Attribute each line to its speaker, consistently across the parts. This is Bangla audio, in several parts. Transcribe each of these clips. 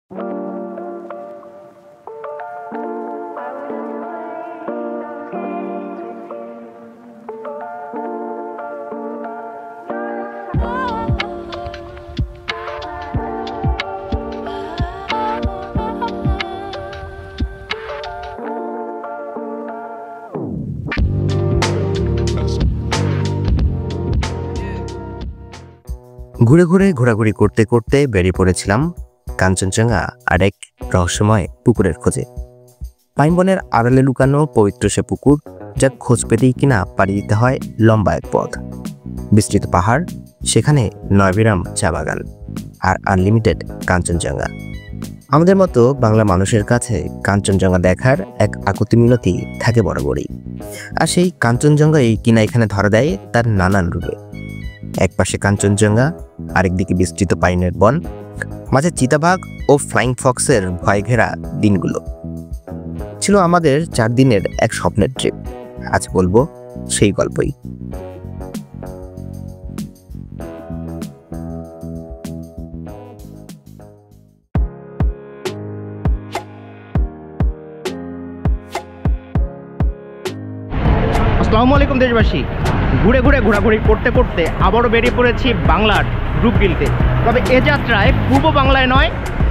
Speaker 1: ঘুরে ঘুরে ঘোরাঘুরি করতে করতে বেরিয়ে পড়েছিলাম কাঞ্চনজঙ্ঘা আর এক রহস্যময় পুকুরের খোঁজে। পাইনবনের আড়ালে লুকানো পবিত্র সে পুকুর, যা খোঁজ পেতেই কিনা পাড়ি দিতে হয় লম্বা এক পথ। বিস্তৃত পাহাড়, সেখানে নয়বিরাম চা বাগান আর আনলিমিটেড কাঞ্চনজঙ্ঘা। আমাদের মতো বাংলা মানুষের কাছে কাঞ্চনজঙ্ঘা দেখার এক আকুতি মিনতি থাকে বরাবরই। আর সেই কাঞ্চনজঙ্ঘাই কিনা এখানে ধরা দেয় তার নানান রূপে। এক পাশে কাঞ্চনজঙ্ঘা, আরেকদিকে বিস্তৃত পাইনের বন, মাঝে চিতাবাঘ ও ফ্লাইং ফক্সের ভয় ঘেরা দিনগুলো। ছিল আমাদের 4 দিনের এক স্বপ্নের ট্রিপ। আজ বলবো সেই গল্পই।
Speaker 2: আসসালামু আলাইকুম দেশবাসী। ঘুরে ঘুরে ঘোরাঘুরি করতে করতে আবারও বেরিয়ে পড়েছি বাংলার রূপ গিলতে। তবে এ যাত্রায় পূর্ব বাংলায় নয়,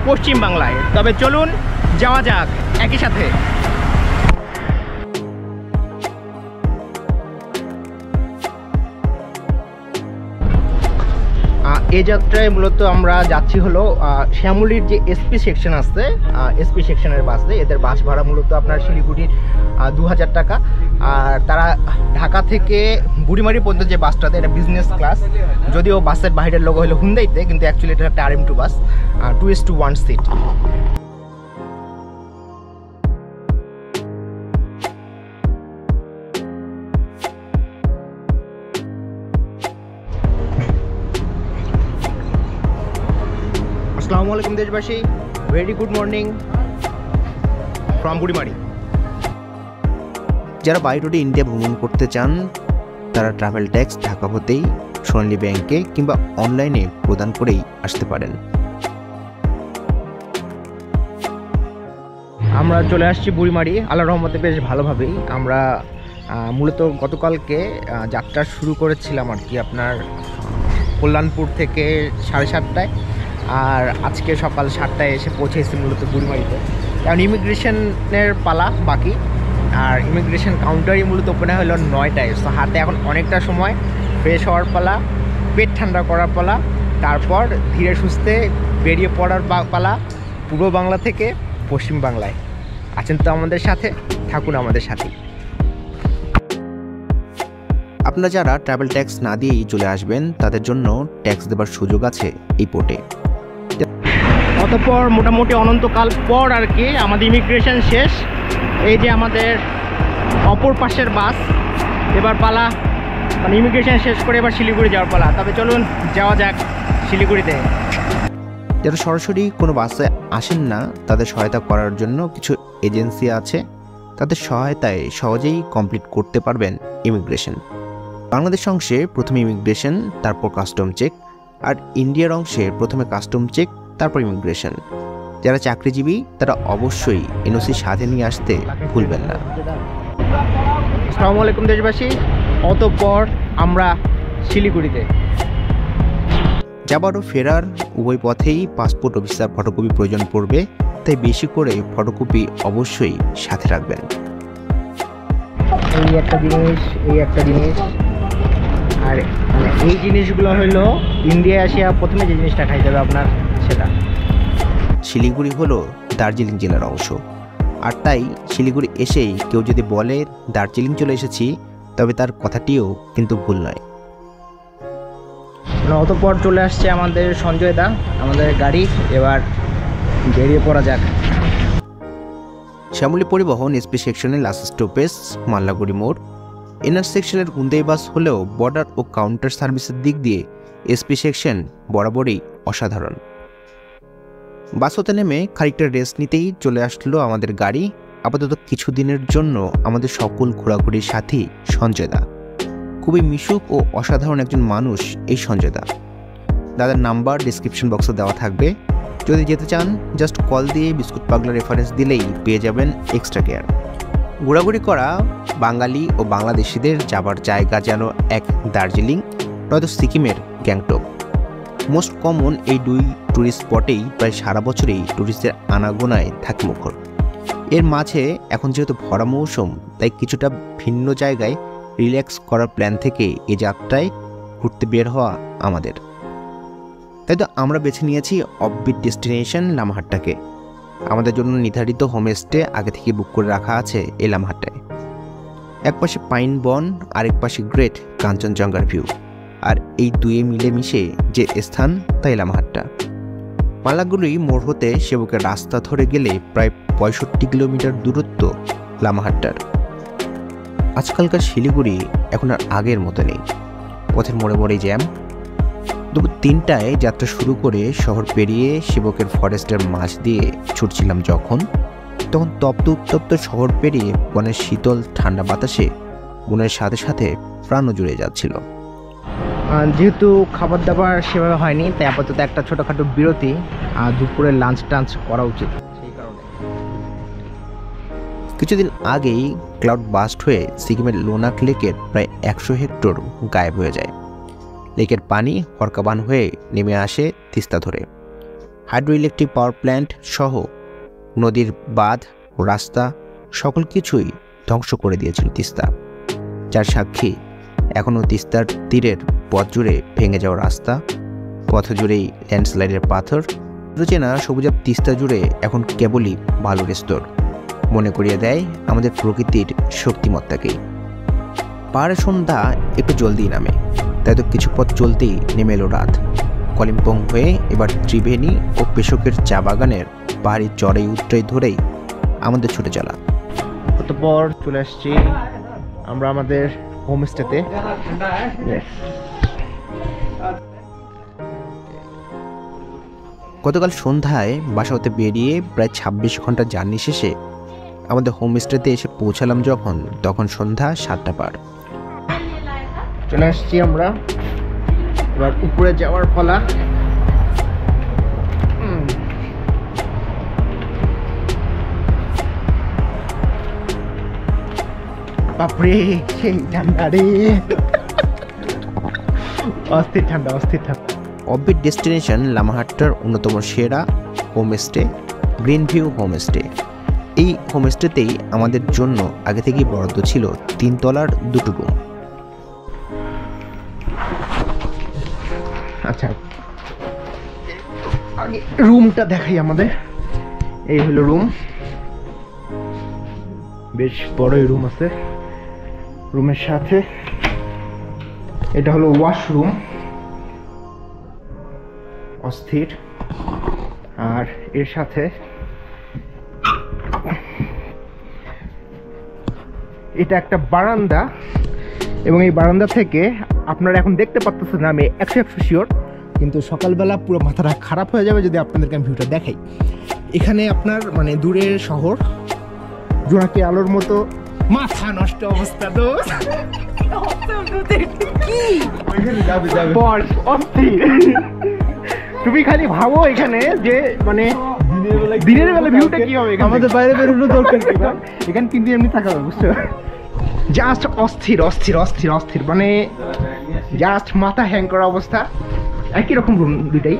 Speaker 2: পশ্চিম বাংলায়। তবে চলুন যাওয়া যাক একই সাথে। এই যাত্রায় মূলত আমরা যাচ্ছি হলো শ্যামলীর যে এসপি সেকশন আছে, এসপি সেকশনের বাসে। এদের বাস ভাড়া মূলত আপনার শিলিগুড়ির 2000 টাকা। আর তারা ঢাকা থেকে বুড়িমারি পর্যন্ত যে বাসটা, এটা বিজনেস ক্লাস। যদিও বাসের বাইরের লোগো হলো হুন্দাইতে, কিন্তু অ্যাকচুয়ালি এটা একটা RM2 বাস, 2:1 সিট। আসসালামু আলাইকুম দেশবাসী, very good morning from Burimari.
Speaker 1: যারা বাই রোডে ইন্ডিয়া ভ্রমণ করতে চান, তারা ট্রাভেল ট্যাক্স ঢাকা হতেই সোনালী ব্যাংকে কিংবা অনলাইনে প্রদান করেই আসতে পারেন।
Speaker 2: আমরা চলে আসছি বুড়িমারি, আল্লাহর রহমতে বেশ ভালোভাবেই। আমরা মূলত গতকালকে যাত্রা শুরু করেছিলাম আর কি আপনার কল্যাণপুর থেকে 7:30টায়, আর আজকে সকাল 7টায় এসে পৌঁছেছি মূলত বুড়িমারিতে। কারণ ইমিগ্রেশনের পালা বাকি, আর ইমিগ্রেশন কাউন্টারই মূলত ওপেন হলো 9টায়। তো হাতে এখন অনেকটা সময়, ফ্রেশ হওয়ার পালা, পেট ঠান্ডা করার পালা, তারপর ধীরে সুস্থে বেরিয়ে পড়ার পালা পূর্ব বাংলা থেকে পশ্চিম বাংলায়। আছেন তো আমাদের সাথে, থাকুন আমাদের সাথে।
Speaker 1: আপনারা যারা ট্রাভেল ট্যাক্স না দিয়েই চলে আসবেন, তাদের জন্য ট্যাক্স দেবার সুযোগ আছে এই পোর্টে।
Speaker 2: অতঃপর মোটামুটি অনন্তকাল পর আর কি আমাদের ইমিগ্রেশন শেষ। এই যে আমাদের অপর পাশের বাস, এবার পালা মানে ইমিগ্রেশন শেষ করে এবার শিলিগুড়ি যাওয়ার পালা। তবে চলুন যাওয়া যাক শিলিগুড়িতে।
Speaker 1: যারা সরাসরি কোনো বাসে আসেন না, তাদের সহায়তা করার জন্য কিছু এজেন্সি আছে। তাদের সহায়তায় সহজেই কমপ্লিট করতে পারবেন ইমিগ্রেশন। বাংলাদেশ অংশে প্রথমে ইমিগ্রেশন, তারপর কাস্টম চেক, আর ইন্ডিয়ার অংশে প্রথমে কাস্টম চেক, তারপর ইমিগ্রেশন। যারা চাকরিজীবী তারা অবশ্যই NOC সাথে নিয়ে আসতে ভুলবেন না।
Speaker 2: আসসালামু আলাইকুম দেশবাসী, অতঃপর আমরা শিলিগুড়িতে।
Speaker 1: যাবার ও ফেরার উভয় পথেই পাসপোর্ট ও ভিসার ফটোকপি প্রয়োজন পড়বে, তাই বেশি করে ফটোকপি অবশ্যই সাথে রাখবেন।
Speaker 2: এই একটা জিনিস, এই একটা জিনিস, আর মানে এই জিনিসগুলো হলো ইন্ডিয়া আসিয়া প্রথমে যে জিনিসটা খাইতে হবে আপনার, সেটা।
Speaker 1: শিলিগুড়ি হলো দার্জিলিং জেলার অংশ, আর তাই শিলিগুড়ি এসেই কেউ যদি বলে দার্জিলিং চলে এসেছি, তবে তার কথাটিও কিন্তু ভুল নয়।
Speaker 2: অতঃপর চলে আসছে আমাদের সঞ্জয় দা, আমাদের গাড়ি। এবার বেরিয়ে পড়া যাক।
Speaker 1: শ্যামলী পরিবহন এসপি সেকশনের লাস্ট স্টপেজ মাল্লাগুড়ি মোড়। এনআর সেকশনের হুন্দাই বাস হলেও বর্ডার ও কাউন্টার সার্ভিসের দিক দিয়ে এসপি সেকশন বরাবরই অসাধারণ। বাস হতে নেমে খানিকটা রেস্ট নিতেই চলে আসলো আমাদের গাড়ি। আপাতত কিছুদিনের জন্য আমাদের সকল ঘোরাঘুরির সাথী সঞ্জয় দা। খুবই মিশুক ও অসাধারণ একজন মানুষ এই সঞ্জয় দা। দাদার নাম্বার ডিসক্রিপশন বক্সে দেওয়া থাকবে,
Speaker 3: যদি যেতে চান জাস্ট কল দিয়ে বিস্কুট পাগলা রেফারেন্স দিলেই পেয়ে যাবেন এক্সট্রা কেয়ার। ঘোরাঘুরি করা বাঙালি ও বাংলাদেশিদের যাবার জায়গা যেন এক দার্জিলিং নয়তো সিকিমের গ্যাংটক। মোস্ট কমন এই দুই ট্যুরিস্ট স্পটেই প্রায় সারা বছরেই ট্যুরিস্টদের আনাগোনায় থাকে মুখর। এর মাঝে এখন যেহেতু ভরা মৌসুম, তাই কিছুটা ভিন্ন জায়গায় রিল্যাক্স করার প্ল্যান থেকে এই যাত্রায় ঘুরতে বের হওয়া আমাদের। তাই তো আমরা বেছে নিয়েছি অফবিট ডেস্টিনেশন লামাহাট্টাকে। আমাদের জন্য নির্ধারিত হোমস্টে আগে থেকে বুক করে রাখা আছে এই লামাহাট্টায়। এক পাশে পাইন বন, আরেক পাশে গ্রেট কাঞ্চনজঙ্ঘার ভিউ, আর এই দুয়ে মিলেমিশে যে স্থান তাই লামাহাট্টা। পালাগুলি মোড় হতে সেবকের রাস্তা ধরে গেলে প্রায় 65 কিলোমিটার দূরত্ব লামাহাট্টার। আজকালকার শিলিগুড়ি এখন আর আগের মতো নেই, পথের মোড়ে মোড়ে জ্যাম। দুপুর 3টায় যাত্রা শুরু করে শহর পেরিয়ে সেবকের ফরেস্টের মাঝ দিয়ে ছুটছিলাম তখন তপ্ত উত্তপ্ত শহর পেরিয়ে বনের শীতল ঠান্ডা বাতাসে মনের সাথে সাথে প্রাণও জুড়ে যাচ্ছিল।
Speaker 2: যেহেতু খাবার দাবার সেভাবে হয়নি, তাই আপাতত একটা ছোটোখাটো বিরতি, দুপুরে লাঞ্চ টাঞ্চ করা উচিত, সেই কারণে।
Speaker 3: কিছুদিন আগেই ক্লাউড বাস্ট হয়ে সিকিমের লোনাক লেকের প্রায় 100 হেক্টর গায়েব হয়ে যায়। লেকের পানি হরকাবান হয়ে নেমে আসে তিস্তা ধরে। হাইড্রো ইলেকট্রিক পাওয়ার প্ল্যান্ট সহ নদীর বাঁধ ও রাস্তা সকল কিছুই ধ্বংস করে দিয়েছিল তিস্তা, যার সাক্ষী এখনও তিস্তার তীরের পথ জুড়ে ভেঙে যাওয়া রাস্তা, পথ জুড়েই ল্যান্ডস্লাইডের পাথর। চেনা সবুজাব তিস্তা জুড়ে এখন কেবলই বালুর স্তর, মনে করিয়ে দেয় আমাদের প্রকৃতির শক্তিমত্তাকেই। পাহাড়ের সন্ধ্যা একটু জলদি নামে, তাই তো কিছু পথ চলতেই নেমে এলো রাত। কলিম্পং হয়ে এবার ত্রিবেণী ও পেশকের চা বাগানের পাহাড়ি চড়াই উত্তরাই ধরেই আমাদের ছুটে চলা।
Speaker 2: অতঃপর চলে আসছি আমরা আমাদের হোমস্টেতে।
Speaker 3: গতকাল সন্ধ্যায় বাসা হতে বেরিয়ে প্রায় 26 ঘন্টা জার্নি শেষে আমাদের হোমস্টেতে এসে পৌঁছালাম তখন সন্ধ্যা 7টা পার।
Speaker 2: চলে আসছি আমরা, এবার উপরে যাওয়ার পালা। বাপরে সেই ঠান্ডা রে, অস্থির ঠান্ডা, অস্থির ঠান্ডা।
Speaker 3: অফবিট ডেস্টিনেশন লামাহাট্টার অন্যতম সেরা হোমস্টে গ্রিন ভিউ হোমস্টে। এই হোমস্টেতেই আমাদের জন্য আগে থেকেই বরাদ্দ ছিল 3 তলার 2টো রুম।
Speaker 2: আচ্ছা, আগে রুমটা দেখাই আমাদের। এই হলো রুম, বেশ বড়ই রুম আছে। রুমের সাথে এটা হলো ওয়াশরুম, অস্থির। আর এর সাথে এটা একটা বারান্দা, এবং এই বারান্দা থেকে আপনারা এখন দেখতে পাচ্ছেন না, আমি 100% শিওর, কিন্তু সকালবেলা পুরো মাথাটা খারাপ হয়ে যাবে যদি আপনাদেরকে আমি ভিউটা দেখাই। এখানে আপনার মানে দূরের শহর জোনাকি আলোর মতো, মাথা নষ্ট অবস্থা। তো তুমি খালি ভাবো এখানে যে মানে দিনের বেলা ভিউটা কি হবে, আমাদের বাইরে বেরোনো দরকার কি, এখানে 3 দিন এমনি থাকা হবে, বুঝছো? জাস্ট অস্থির অস্থির অস্থির অস্থির, মানে জাস্ট মাথা হ্যাং করা অবস্থা। একই রকম রুম দুইটাই।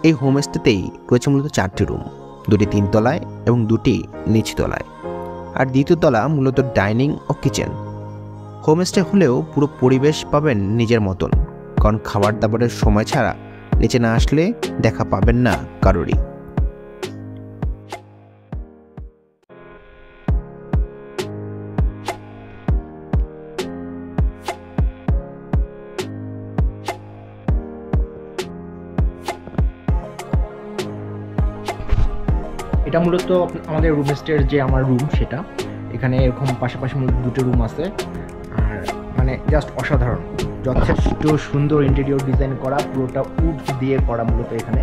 Speaker 3: এই হোমস্টেতেই রয়েছে মূলত 4টি রুম, 2টি 3 তলায় এবং 2টি নিচ তলায়, আর দ্বিতীয় তলা মূলত ডাইনিং ও কিচেন। হোমস্টে হলেও পুরো পরিবেশ পাবেন নিজের মতন, কারণ খাবার দাবারের সময় ছাড়া নিচে না আসলে দেখা পাবেন না কারোরই।
Speaker 2: এটা মূলত আমাদের রুমস্টের যে আমার রুম সেটা, এখানে এরকম পাশাপাশি মূলত 2টো রুম আছে। আর মানে জাস্ট অসাধারণ, যথেষ্ট সুন্দর ইন্টেরিয়র ডিজাইন করা, পুরোটা উড দিয়ে করা মূলত এখানে।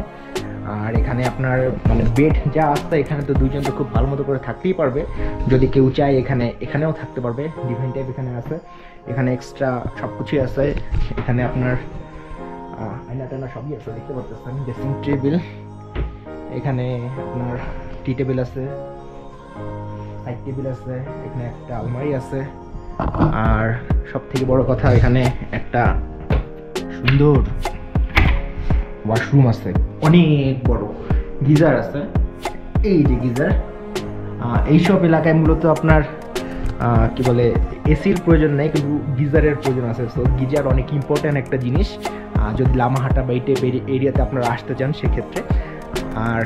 Speaker 2: আর এখানে আপনার মানে বেড যা আছে, এখানে তো 2জন তো খুব ভালো মতো করে থাকতেই পারবে। যদি কেউ চায় এখানেও থাকতে পারবে, ডিভাইন টাইপ এখানে আছে। এখানে এক্সট্রা সব কিছুই আছে। এখানে আপনার আয়না টায়না সবই আছে, দেখতে পাচ্ছেন। ড্রেসিং টেবিল, এখানে আপনার টি টেবিল আছে, সাইড টেবিল আছে, এখানে একটা আলমারি আছে, আর সব থেকে বড় কথা এখানে একটা সুন্দর ওয়াশরুম আছে, অনেক বড় গিজার আছে। এই যে গিজার, এইসব এলাকায় মূলত আপনার কি বলে এসির প্রয়োজন নেই, কিন্তু গিজারের প্রয়োজন আছে। সো গিজার অনেক ইম্পর্ট্যান্ট একটা জিনিস যদি লামাহাটা বা এই টাইপের এরিয়াতে আপনারা আসতে চান সেক্ষেত্রে। আর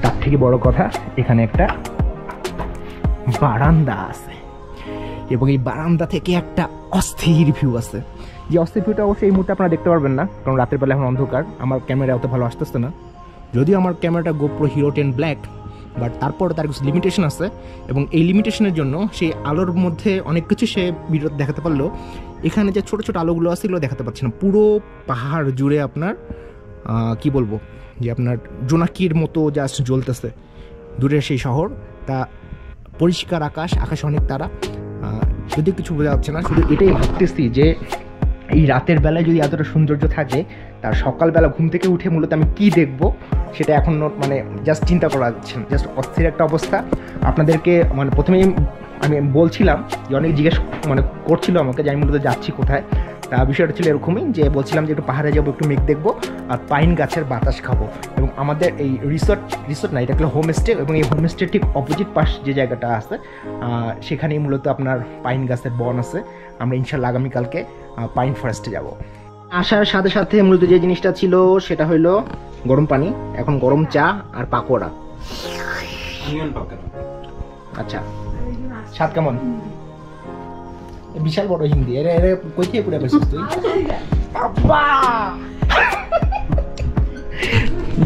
Speaker 2: তার থেকে বড় কথা এখানে একটা বারান্দা আছে, এবং এই বারান্দা থেকে একটা অস্থির ভিউ আছে। যে অস্থির ভিউটা অবশ্যই এই মুহূর্তে আপনারা দেখতে পারবেন না, কারণ রাতের বেলা এখন অন্ধকার, আমার ক্যামেরা অত ভালো আসতেছে না। যদিও আমার ক্যামেরাটা গোপ্রো হিরো 10 ব্ল্যাক, বাট তারপর তার কিছু লিমিটেশন আছে, এবং এই লিমিটেশনের জন্য সেই আলোর মধ্যে অনেক কিছু সে ভিডিও দেখাতে পারলো। এখানে যে ছোটো ছোটো আলোগুলো আছে এগুলো দেখাতে পারছে না। পুরো পাহাড় জুড়ে আপনার কি বলবো যে আপনার জোনাকির মতো জাস্ট জ্বলতেছে দূরের সেই শহর। তা পরিষ্কার আকাশ, আকাশে অনেক তারা, যদি কিছু বোঝা যাচ্ছে না। শুধু এটাই ভাবতেছি যে এই রাতের বেলায় যদি এতটা সৌন্দর্য থাকে, তার সকালবেলা ঘুম থেকে উঠে মূলত আমি কি দেখব সেটা এখন মানে জাস্ট চিন্তা করা যাচ্ছে না। জাস্ট অস্থির একটা অবস্থা। আপনাদেরকে মানে প্রথমেই আমি বলছিলাম যে অনেক জিজ্ঞেস মানে করছিল আমাকে যে আমি মূলত যাচ্ছি কোথায়। তা বিষয়টা ছিল এরকমই যে বলছিলাম যে একটু পাহাড়ে যাবো, একটু মেঘ দেখবো আর পাইন গাছের বাতাস খাবো। এবং আমাদের এই রিসোর্ট না, এটা হলো হোমস্টে, এবং এই হোমস্টে ঠিক অপোজিট পাশ যে জায়গাটা আছে সেখানেই মূলত আপনার পাইন গাছের বন আছে। আমরা ইনশাল্লাহ আগামীকালকে পাইন ফরেস্টে যাব। আসার সাথে সাথে মূলত যে জিনিসটা ছিল সেটা হলো গরম পানি, এখন গরম চা আর পাকোড়া। আচ্ছা, স্বাদ কেমন? বিশাল বড় হিন্দি, এর কই থেকে পুরো পেছিস তুই? বাবা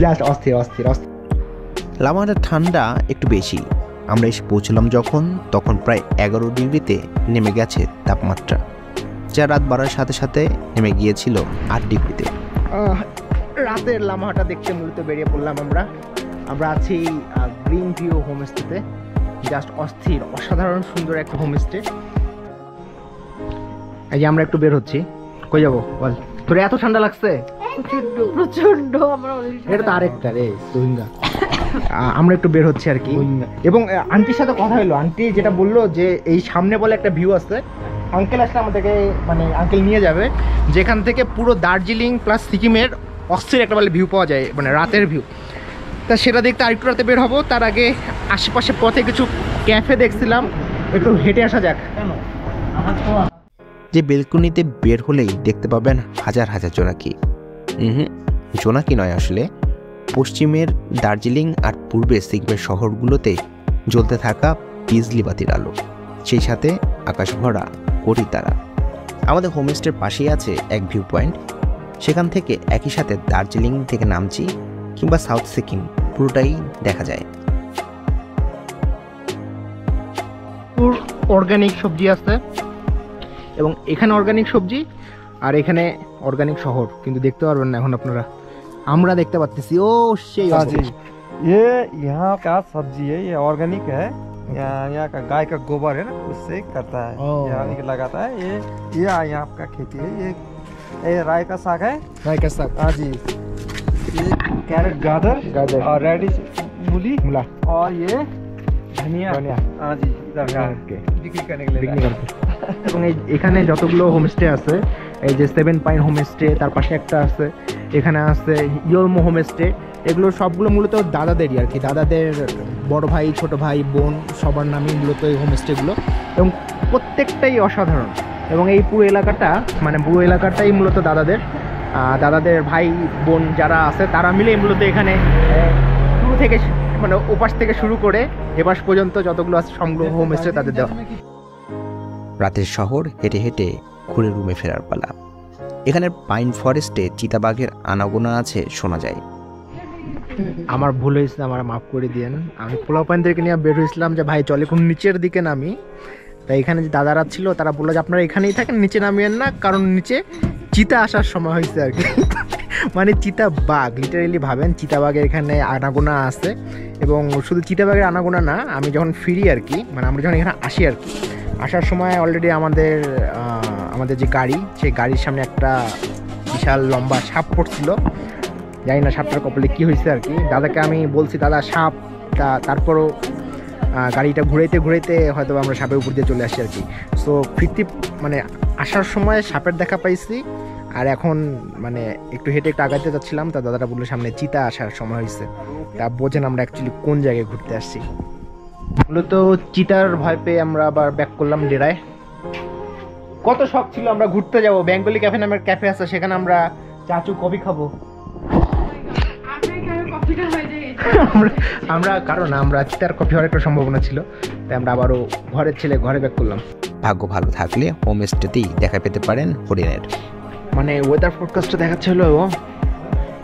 Speaker 2: জাস্ট অস্থির অস্থির অস্থির।
Speaker 3: লামাহাটা ঠান্ডা একটু বেশি। আমরা এসে পৌঁছলাম যখন, তখন প্রায় 11 ডিগ্রিতে নেমে গেছে তাপমাত্রা, যা রাত বাড়ার সাথে সাথে নেমে গিয়েছিল 8 ডিগ্রিতে।
Speaker 2: রাতের লামাহাটা দেখতে মূলত বেরিয়ে পড়লাম আমরা আছি গ্রিন ভিউ হোমস্টেতে। জাস্ট অস্থির, অসাধারণ সুন্দর একটা হোমস্টে। এই যে আমরা একটু বের হচ্ছি। কই যাবো বল? তোর এত ঠান্ডা লাগছে?
Speaker 4: প্রচন্ড।
Speaker 2: এটা তো আরেকটা রে রোহিঙ্গা। আমরা একটু বের হচ্ছি আর কি। এবং আন্টির সাথে কথা হলো, আন্টি যেটা বললো যে এই সামনে বলে একটা ভিউ আছে, আঙ্কেল আসলে আমাদেরকে মানে আঙ্কেল নিয়ে যাবে, যেখান থেকে পুরো দার্জিলিং প্লাস সিকিমের অস্থির একটা বলে ভিউ পাওয়া যায়, মানে রাতের ভিউ। তা সেটা দেখতে আরেকটু রাতে বের হবো। তার আগে আশেপাশে পথে কিছু ক্যাফে দেখছিলাম, একটু হেঁটে আসা যাক। কেন
Speaker 3: যে বেলকনিতে বের হলেই দেখতে পাবেন হাজার হাজার জোনাকি। জোনাকি নয়, আসলে পশ্চিমের দার্জিলিং আর পূর্বের সিকিমের শহরগুলোতে জ্বলতে থাকা বিজলি বাতির আলো, সেই সাথে আকাশ ভরা কোটি তারা। আমাদের হোমস্টের পাশেই আছে এক ভিউ পয়েন্ট, সেখান থেকে একই সাথে দার্জিলিং থেকে নামচি কিংবা সাউথ সিকিম পুরোটাই দেখা যায়।
Speaker 2: অর্গানিক সবজি আছে, এবং এখানে অর্গানিক সবজি আর এখানে অর্গানিক শহর, কিন্তু দেখতে পারবেন না এখন আপনারা। আমরা দেখতে পাচ্ছি ও সেই
Speaker 5: ये यहाँ का सब्जी है, ये ऑर्गेनिक है। यहाँ का गाय का गोबर है ना, उससे करता है, यहाँ लगाता है। ये यहाँ आपका खेती है। ये राई का साग है,
Speaker 2: राई का साग।
Speaker 5: हाँ जी। ये कैरेट गाजर और रेडिश मूला, और ये धनिया। हाँ जी, इधर बिक्री करने के लिए
Speaker 2: এবং এখানে যতগুলো হোমস্টে আছে, এই যে 7 পাইন হোমস্টে, তার পাশে একটা আছে, এখানে আছে ইয়লমো হোমস্টে, এগুলো সবগুলো মূলত দাদাদেরই আর কি। দাদাদের বড় ভাই, ছোট ভাই, বোন সবার নামই মূলত এই হোমস্টেগুলো, এবং প্রত্যেকটাই অসাধারণ। এবং এই পুরো এলাকাটা মানে পুরো এলাকাটাই মূলত দাদাদের ভাই বোন যারা আছে তারা মিলে মূলত এখানে শুরু থেকে মানে ওপাশ থেকে শুরু করে এপাশ পর্যন্ত যতগুলো আছে সবগুলো হোমস্টে তাদের দেওয়া।
Speaker 3: রাতের শহর হেঁটে হেঁটে ঘুরে রুমে ফেরার পালা। এখানের পাইন ফরেস্টে চিতাবাঘের আনাগোনা আছে শোনা যায়।
Speaker 2: আমার ভুল হয়েছে, আমার মাফ করে দিয়েন। আমি পোলাপাইনদেরকে নিয়ে বের হয়েছিলাম যে ভাই চলে কোন নিচের দিকে নামি। তাই এখানে যে দাদারা ছিল তারা বললো যে আপনারা এখানেই থাকেন, নিচে নামিয়েন না, কারণ নিচে চিতা আসার সময় হয়েছে আর কি। মানে চিতাবাঘ, লিটারেলি ভাবেন চিতাবাঘের এখানে আনাগোনা আছে। এবং শুধু চিতাবাঘের আনাগোনা না, আমি যখন ফিরি আর কি, মানে আমরা যখন এখানে আসি আর কি, আসার সময় অলরেডি আমাদের যে গাড়ি, সেই গাড়ির সামনে একটা বিশাল লম্বা সাপ পড়ছিল। জানি না সাপটার কপালে কী হয়েছে আর কি। দাদাকে আমি বলছি দাদা সাপ, তারপরও গাড়িটা ঘুরাইতে হয়তো আমরা সাপের উপর দিয়ে চলে আসছি আর কি। সো ফিরতি মানে আসার সময় সাপের দেখা পাইছি, আর এখন মানে একটু হেঁটে একটু আগাইতে যাচ্ছিলাম, তা দাদাটা বললো সামনে চিতা আসার সময় হয়েছে। তা বোঝেন আমরা অ্যাকচুয়ালি কোন জায়গায় ঘুরতে আসছি। মূলত চিতার ভয় পেয়ে আমরা আবার ব্যাক করলাম ডেরায়। কত শখ ছিল আমরা ঘুরতে যাব, বেঙ্গলি ক্যাফে নামের ক্যাফে আছে, সেখানে আমরা চাচু কফি খাবো। আমরা কারণ আমরা চিতার কফি হওয়ার একটা সম্ভাবনা ছিল, তাই আমরা আবারও ঘরের ছেলে ঘরে ব্যাক করলাম।
Speaker 3: ভাগ্য ভালো থাকলে হোমস্টেতেই দেখা পেতে পারেন হরিণের।
Speaker 2: মানে ওয়েদার ফোরকাস্টটা দেখাচ্ছে হলো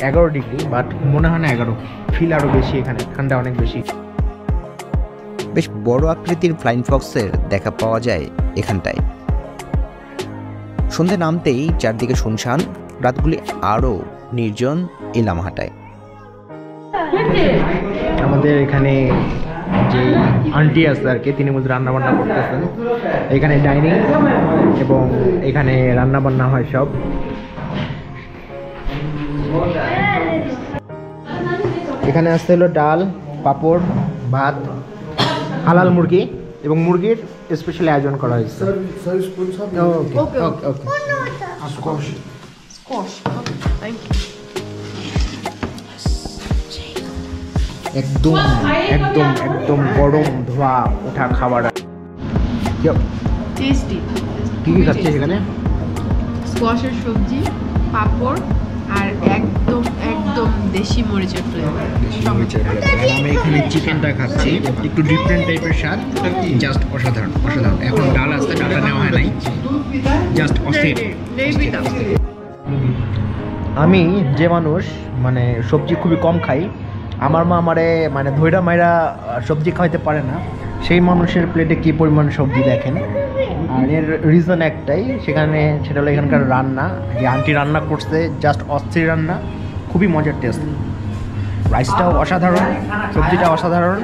Speaker 2: 11 ডিগ্রি, বাট মনে হয় না 11, ফিল আরও বেশি, এখানে ঠান্ডা অনেক বেশি।
Speaker 3: বেশ বড় আকৃতির ফ্লাইং ফক্সের দেখা পাওয়া যায় এখানটায়। সন্ধ্যে নামতেই চারদিকে শুনশান, রাতগুলি আরও নির্জন এই লামাহাটায়।
Speaker 2: আমাদের এখানে যে আন্টি আছে আর কি, তিনি মধ্যে রান্নাবান্না করতেছেন। এখানে ডাইনিং এবং এখানে রান্নাবান্না হয় সব। এখানে আসতে হলো ডাল, পাঁপড়, ভাত, হালাল মুরগি এবং মুরগির স্পেশাল আয়োজন করা হয়েছে। ওকে ওকে ওকে। একদম একদম একদম গরম ধোয়া ওঠা খাবার।
Speaker 4: টেস্টি।
Speaker 2: কি কি খাচ্ছে সেখানে?
Speaker 4: স্কোয়াশের সবজি, পাঁপড় আর একদম একদম দেশি মরিচের ফ্লেভার।
Speaker 2: আমি এখানে চিকেনটা খাচ্ছি, একটু ডিফারেন্ট টাইপের স্বাদ, জাস্ট অসাধারণ অসাধারণ। এখন ডাল আসতে, ডালটা নেওয়া হয় নাই, জাস্ট অস্থির। আমি যে মানুষ মানে সবজি খুবই কম খাই, আমার মা আমারে মানে ধৈরা মাইরা সবজি খাওয়াইতে পারে না, সেই মানুষের প্লেটে কী পরিমাণ সবজি দেখেন। আর এর রিজন একটাই, সেটা হলো এখানকার রান্না, যে আন্টি রান্না করছে, জাস্ট অস্থির রান্না, খুবই মজার টেস্ট। রাইসটাও অসাধারণ, সবজিটাও অসাধারণ,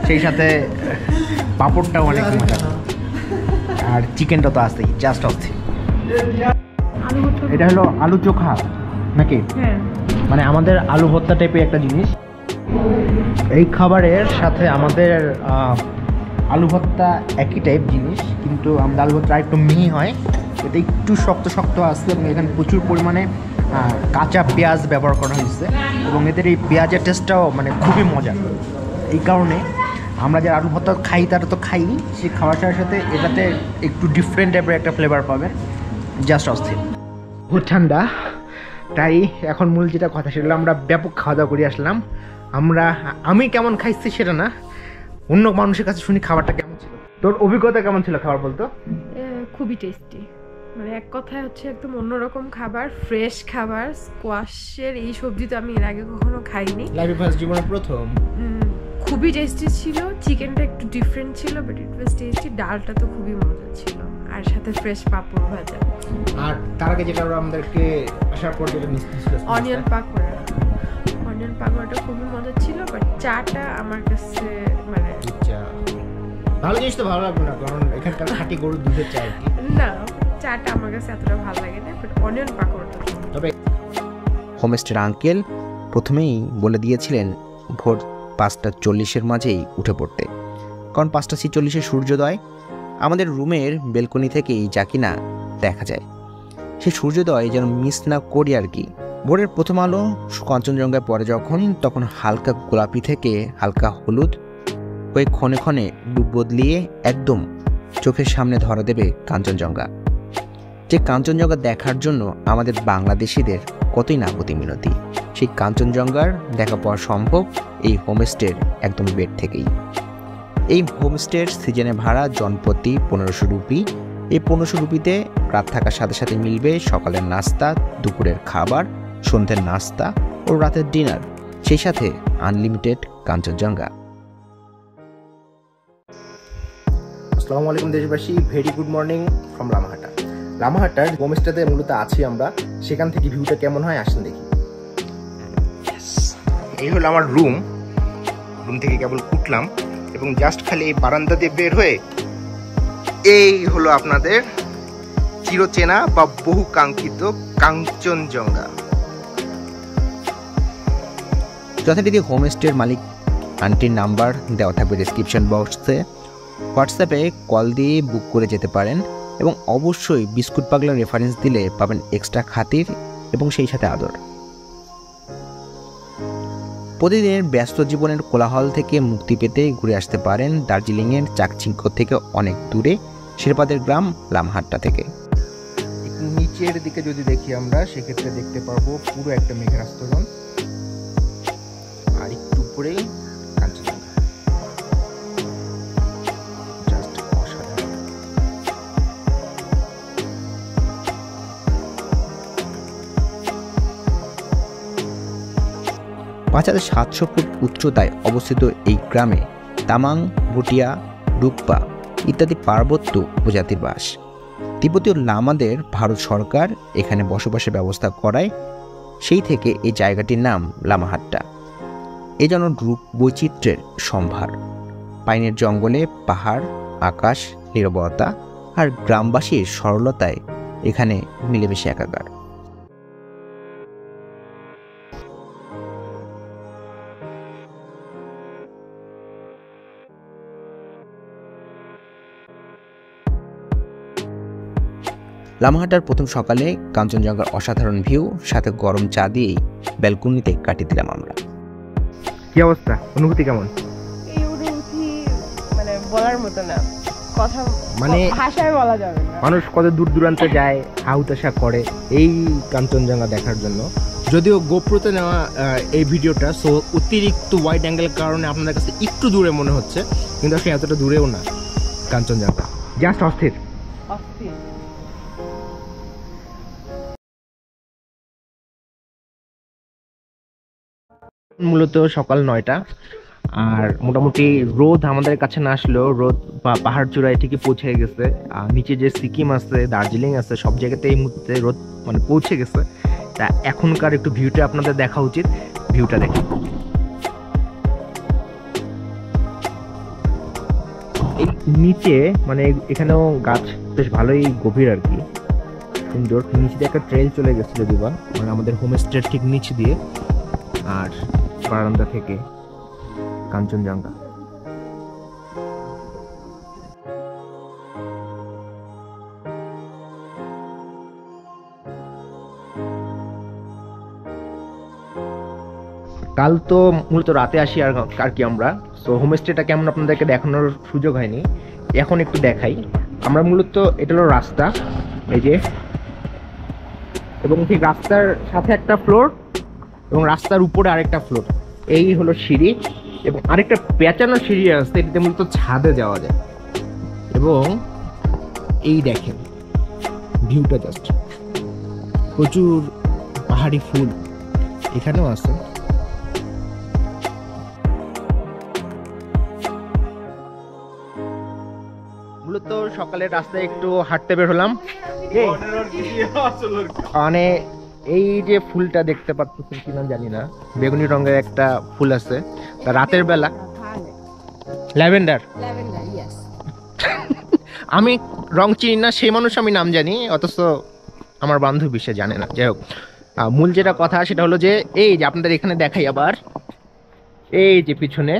Speaker 2: সেই সাথে পাঁপড়টাও অনেক মজার, আর চিকেনটা তো আসতেই জাস্ট অস্থির। এটা হলো আলু চোখা নাকি? মানে আমাদের আলু ভর্তা টাইপের একটা জিনিস। এই খাবারের সাথে আমাদের আলু ভর্তা একই টাইপ জিনিস, কিন্তু আমাদের আলু ভর্তা একটু মিহি হয়, এটা একটু শক্ত শক্ত আসছে এবং এখানে প্রচুর পরিমাণে কাঁচা পেঁয়াজ ব্যবহার করা হয়েছে এবং এদের এই পেঁয়াজের টেস্টটাও মানে খুবই মজার। এই কারণে আমরা যারা আলু ভর্তা খাই তারা তো খাই, সেই খাওয়াটার সাথে এটাতে একটু ডিফারেন্ট টাইপের একটা ফ্লেভার পাবেন, জাস্ট অস্থির। খুব ঠান্ডা, তাই এখন মূল যেটা কথা সেটা আমরা ব্যাপক খাওয়া দাওয়া করে আসলাম। আমি কেমন খাইছি সেটা না, অন্য মানুষের কাছে শুনি খাবারটা কেমন ছিল। তোর অভিজ্ঞতা কেমন ছিল খাবার বলতো?
Speaker 4: খুবই টেস্টি, মানে এক কথায় হচ্ছে একদম অন্যরকম খাবার, ফ্রেশ খাবার। স্কোয়াশের এই সবজি তো আমি এর আগে কখনো খাইনি,
Speaker 2: লাইফে ফার্স্ট, জীবনে প্রথম।
Speaker 4: খুবই টেস্টি ছিল, চিকেনটা একটু ডিফারেন্ট ছিল বাট ইট ওয়াজ টেস্টি। ডালটা তো খুবই মজা ছিল, আর সাথে ফ্রেশ পাঁপড় ভাজা।
Speaker 2: আর তার আগে যেটা আমাদেরকে আসার পর যেটা মিস ছিল
Speaker 4: অনিয়ন পাকোড়া, অনিয়ন পাকোড়াটা খুবই মজা ছিল, বাট চাটা আমার কাছে মানে
Speaker 2: ভালো জিনিস তো ভালো লাগবে না, কারণ এখানকার খাঁটি গরুর দুধের চা আর কি।
Speaker 4: না, চাটা আমার কাছে এতটা ভালো লাগে না, বাট অনিয়ন পাকোড়াটা।
Speaker 2: তবে
Speaker 3: হোমস্টের আঙ্কেল প্রথমেই বলে দিয়েছিলেন ভোর 5:40 মাঝেই উঠে পড়তে, কারণ 5:46 সূর্যোদয় আমাদের রুমের বেলকনি থেকেই যা কিনা দেখা যায়। সেই সূর্যোদয় যেন মিস না করি আর কি। ভোরের প্রথম আলো কাঞ্চনজঙ্ঘায় পড়ে তখন হালকা গোলাপি থেকে হালকা হলুদ হয়ে ক্ষণে ক্ষণে রূপ বদলিয়ে একদম চোখের সামনে ধরা দেবে কাঞ্চনজঙ্ঘা। যে কাঞ্চনজঙ্ঘা দেখার জন্য আমাদের বাংলাদেশিদের কতই না প্রতিমিনতি, সেই কাঞ্চনজঙ্ঘার দেখা পাওয়া সম্ভব এই হোমস্টের একদম বেড থেকেই। এই হোমস্টের সিজনে ভাড়া জনপ্রতি 1500 রুপি। এই 1500 রুপিতে রাত থাকার সাথে সাথে মিলবে সকালের নাস্তা, দুপুরের খাবার, সন্ধ্যের নাস্তা ও রাতের ডিনার, সেই সাথে আনলিমিটেড কাঞ্চনজঙ্ঘা।
Speaker 2: আসসালামু আলাইকুম দেশবাসী, very good morning from Lamahatta. লামাহাটার হোমস্টেতে মূলত আছি আমরা, সেখান থেকে ভিউটা কেমন হয় আসেন দেখি। এই হলো আমার রুম থেকে কেবল উঠলাম এবং জাস্ট খালি এই বারান্দা দিয়ে বের হয়ে এই হলো আপনাদের চিরচেনা বা বহু কাঙ্ক্ষিত কাঞ্চনজঙ্ঘা।
Speaker 3: যথারীতি হোমস্টের মালিক আন্টির নাম্বার দেওয়া থাকবে ডেসক্রিপশন বক্সে। হোয়াটসঅ্যাপে কল দিয়ে বুক করে যেতে পারেন এবং অবশ্যই বিস্কুট পাগলা রেফারেন্স দিলে পাবেন এক্সট্রা খাতির এবং সেই সাথে আদর। প্রতিদিনের ব্যস্ত জীবনের কোলাহল থেকে মুক্তি পেতে ঘুরে আসতে পারেন দার্জিলিংয়ের চাকচিক্য থেকে অনেক দূরে শেরপাদের গ্রাম লামহাট্টা থেকে।
Speaker 2: একটু নিচের দিকে যদি দেখি আমরা, সেক্ষেত্রে দেখতে পারবো পুরো একটা মেঘের আস্তরণ, আর একটু উপরেই কাঞ্চনজঙ্ঘা। জাস্ট অসাধারণ।
Speaker 3: 5700 ফুট উচ্চতায় অবস্থিত এই গ্রামে তামাং, ভুটিয়া, ডুকপা ইত্যাদি পার্বত্য উপজাতির বাস। তিব্বতীয় লামাদের ভারত সরকার এখানে বসবাসের ব্যবস্থা করায় সেই থেকে এই জায়গাটির নাম লামাহাট্টা। এ যেন রূপ বৈচিত্র্যের সম্ভার। পাইনের জঙ্গলে পাহাড়, আকাশ, নীরবতা আর গ্রামবাসীর সরলতায় এখানে মিলেমিশে একাকার। লামাহাট্টার প্রথম সকালে কাঞ্চনজঙ্ঘার অসাধারণ ভিউ সাথে গরম চা দিয়েই ব্যালকনিতে কাটিয়ে দিলাম আমরা।
Speaker 2: কি অবস্থা, অনুভূতি কেমন?
Speaker 4: এই অনুভূতি মানে বলার মতো না, কথা
Speaker 2: মানে
Speaker 4: ভাষায় বলা যাবে না।
Speaker 2: মানুষ কত দূর দূরান্তে যায়, হাউতাশা করে এই কাঞ্চনজঙ্ঘা দেখার জন্য। যদিও গোপ্রোতে নেওয়া এই ভিডিওটা, সো অতিরিক্ত ওয়াইড অ্যাঙ্গেলের কারণে আপনাদের কাছে একটু দূরে মনে হচ্ছে, কিন্তু আসলে এতটা দূরেও না কাঞ্চনজঙ্ঘা। জাস্ট অস্থির। মূলত সকাল 9টা, আর মোটামুটি রোদ আমাদের কাছে না আসলেও রোদ বা পাহাড় চূড়ায় ঠিকই পৌঁছে গেছে। আর নিচে যে সিকিম আছে, দার্জিলিং আছে, সব জায়গাতে এই মুহূর্তে রোদ মানে পৌঁছে গেছে। তা এখনকার একটু ভিউটা আপনাদের দেখা উচিত, ভিউটা দেখি। এই নিচে মানে এখানেও গাছ বেশ ভালোই গভীর আর কি, সুন্দর। নিচে দিয়ে একটা ট্রেল চলে গেছিল দিবা, মানে আমাদের হোমস্টের ঠিক নিচ দিয়ে, আর বারান্দা থেকে কাঞ্চনজঙ্ঘা। কাল তো মূলত রাতে আসি আর কি আমরা, সো হোমস্টেটা কেমন আপনাদেরকে দেখানোর সুযোগ হয়নি, এখন একটু দেখাই। আমরা মূলত এটা হলো রাস্তা, এই যে, এবং ঠিক রাস্তার সাথে একটা ফ্লোর এবং রাস্তার উপরে আরেকটা ফ্লোর, এই হলো সিঁড়ি, এবং আরেকটা পেঁচানো সিঁড়ি আছে, এটাতে মূলত ছাদে যাওয়া যায়। এবং এই দেখেন ভিউটা, জাস্ট প্রচুর পাহাড়ি ফুল এখানেও আছে। মূলত সকালের রাস্তায় একটু হাঁটতে বের হলাম, মানে এই যে ফুলটা দেখতে পাচ্ছেন কিনা জানি না, বেগুনি রঙের একটা ফুল আছে, তা রাতের বেলা ল্যাভেন্ডার। আমি রং চিনি না, সেই মানুষ আমি নাম জানি, অথচ আমার বান্ধবী সে জানে না। যাই হোক, মূল যেটা কথা সেটা হলো যে এই যে আপনাদের এখানে দেখাই আবার, এই যে পিছনে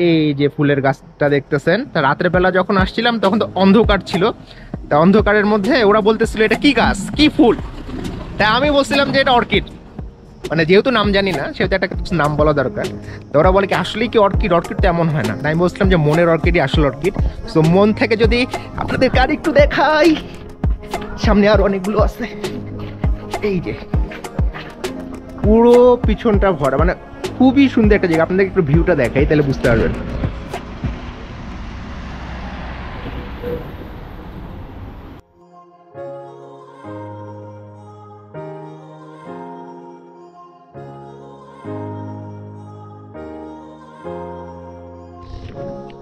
Speaker 2: এই যে ফুলের গাছটা দেখতেছেন, তা রাতের বেলা যখন আসছিলাম তখন তো অন্ধকার ছিল, তা অন্ধকারের মধ্যে ওরা বলতেছিল এটা কি গাছ, কি ফুল, তাই আমি বলছিলাম যে এটা অর্কিড, মানে যেহেতু নাম জানি না সেহেতু একটা কিছু নাম বলা দরকার। তো ওরা বলে কি আসলেই কি অর্কিড, অর্কিড তো এমন হয় না। তাই আমি বলছিলাম যে মনের অর্কিডই আসল অর্কিড। সো মন থেকে যদি আপনাদের কার একটু দেখাই, সামনে আর অনেকগুলো আছে, এই যে পুরো পিছনটা ভরা, মানে খুবই সুন্দর একটা জায়গা। আপনাদের একটু ভিউটা দেখাই, তাহলে বুঝতে পারবেন।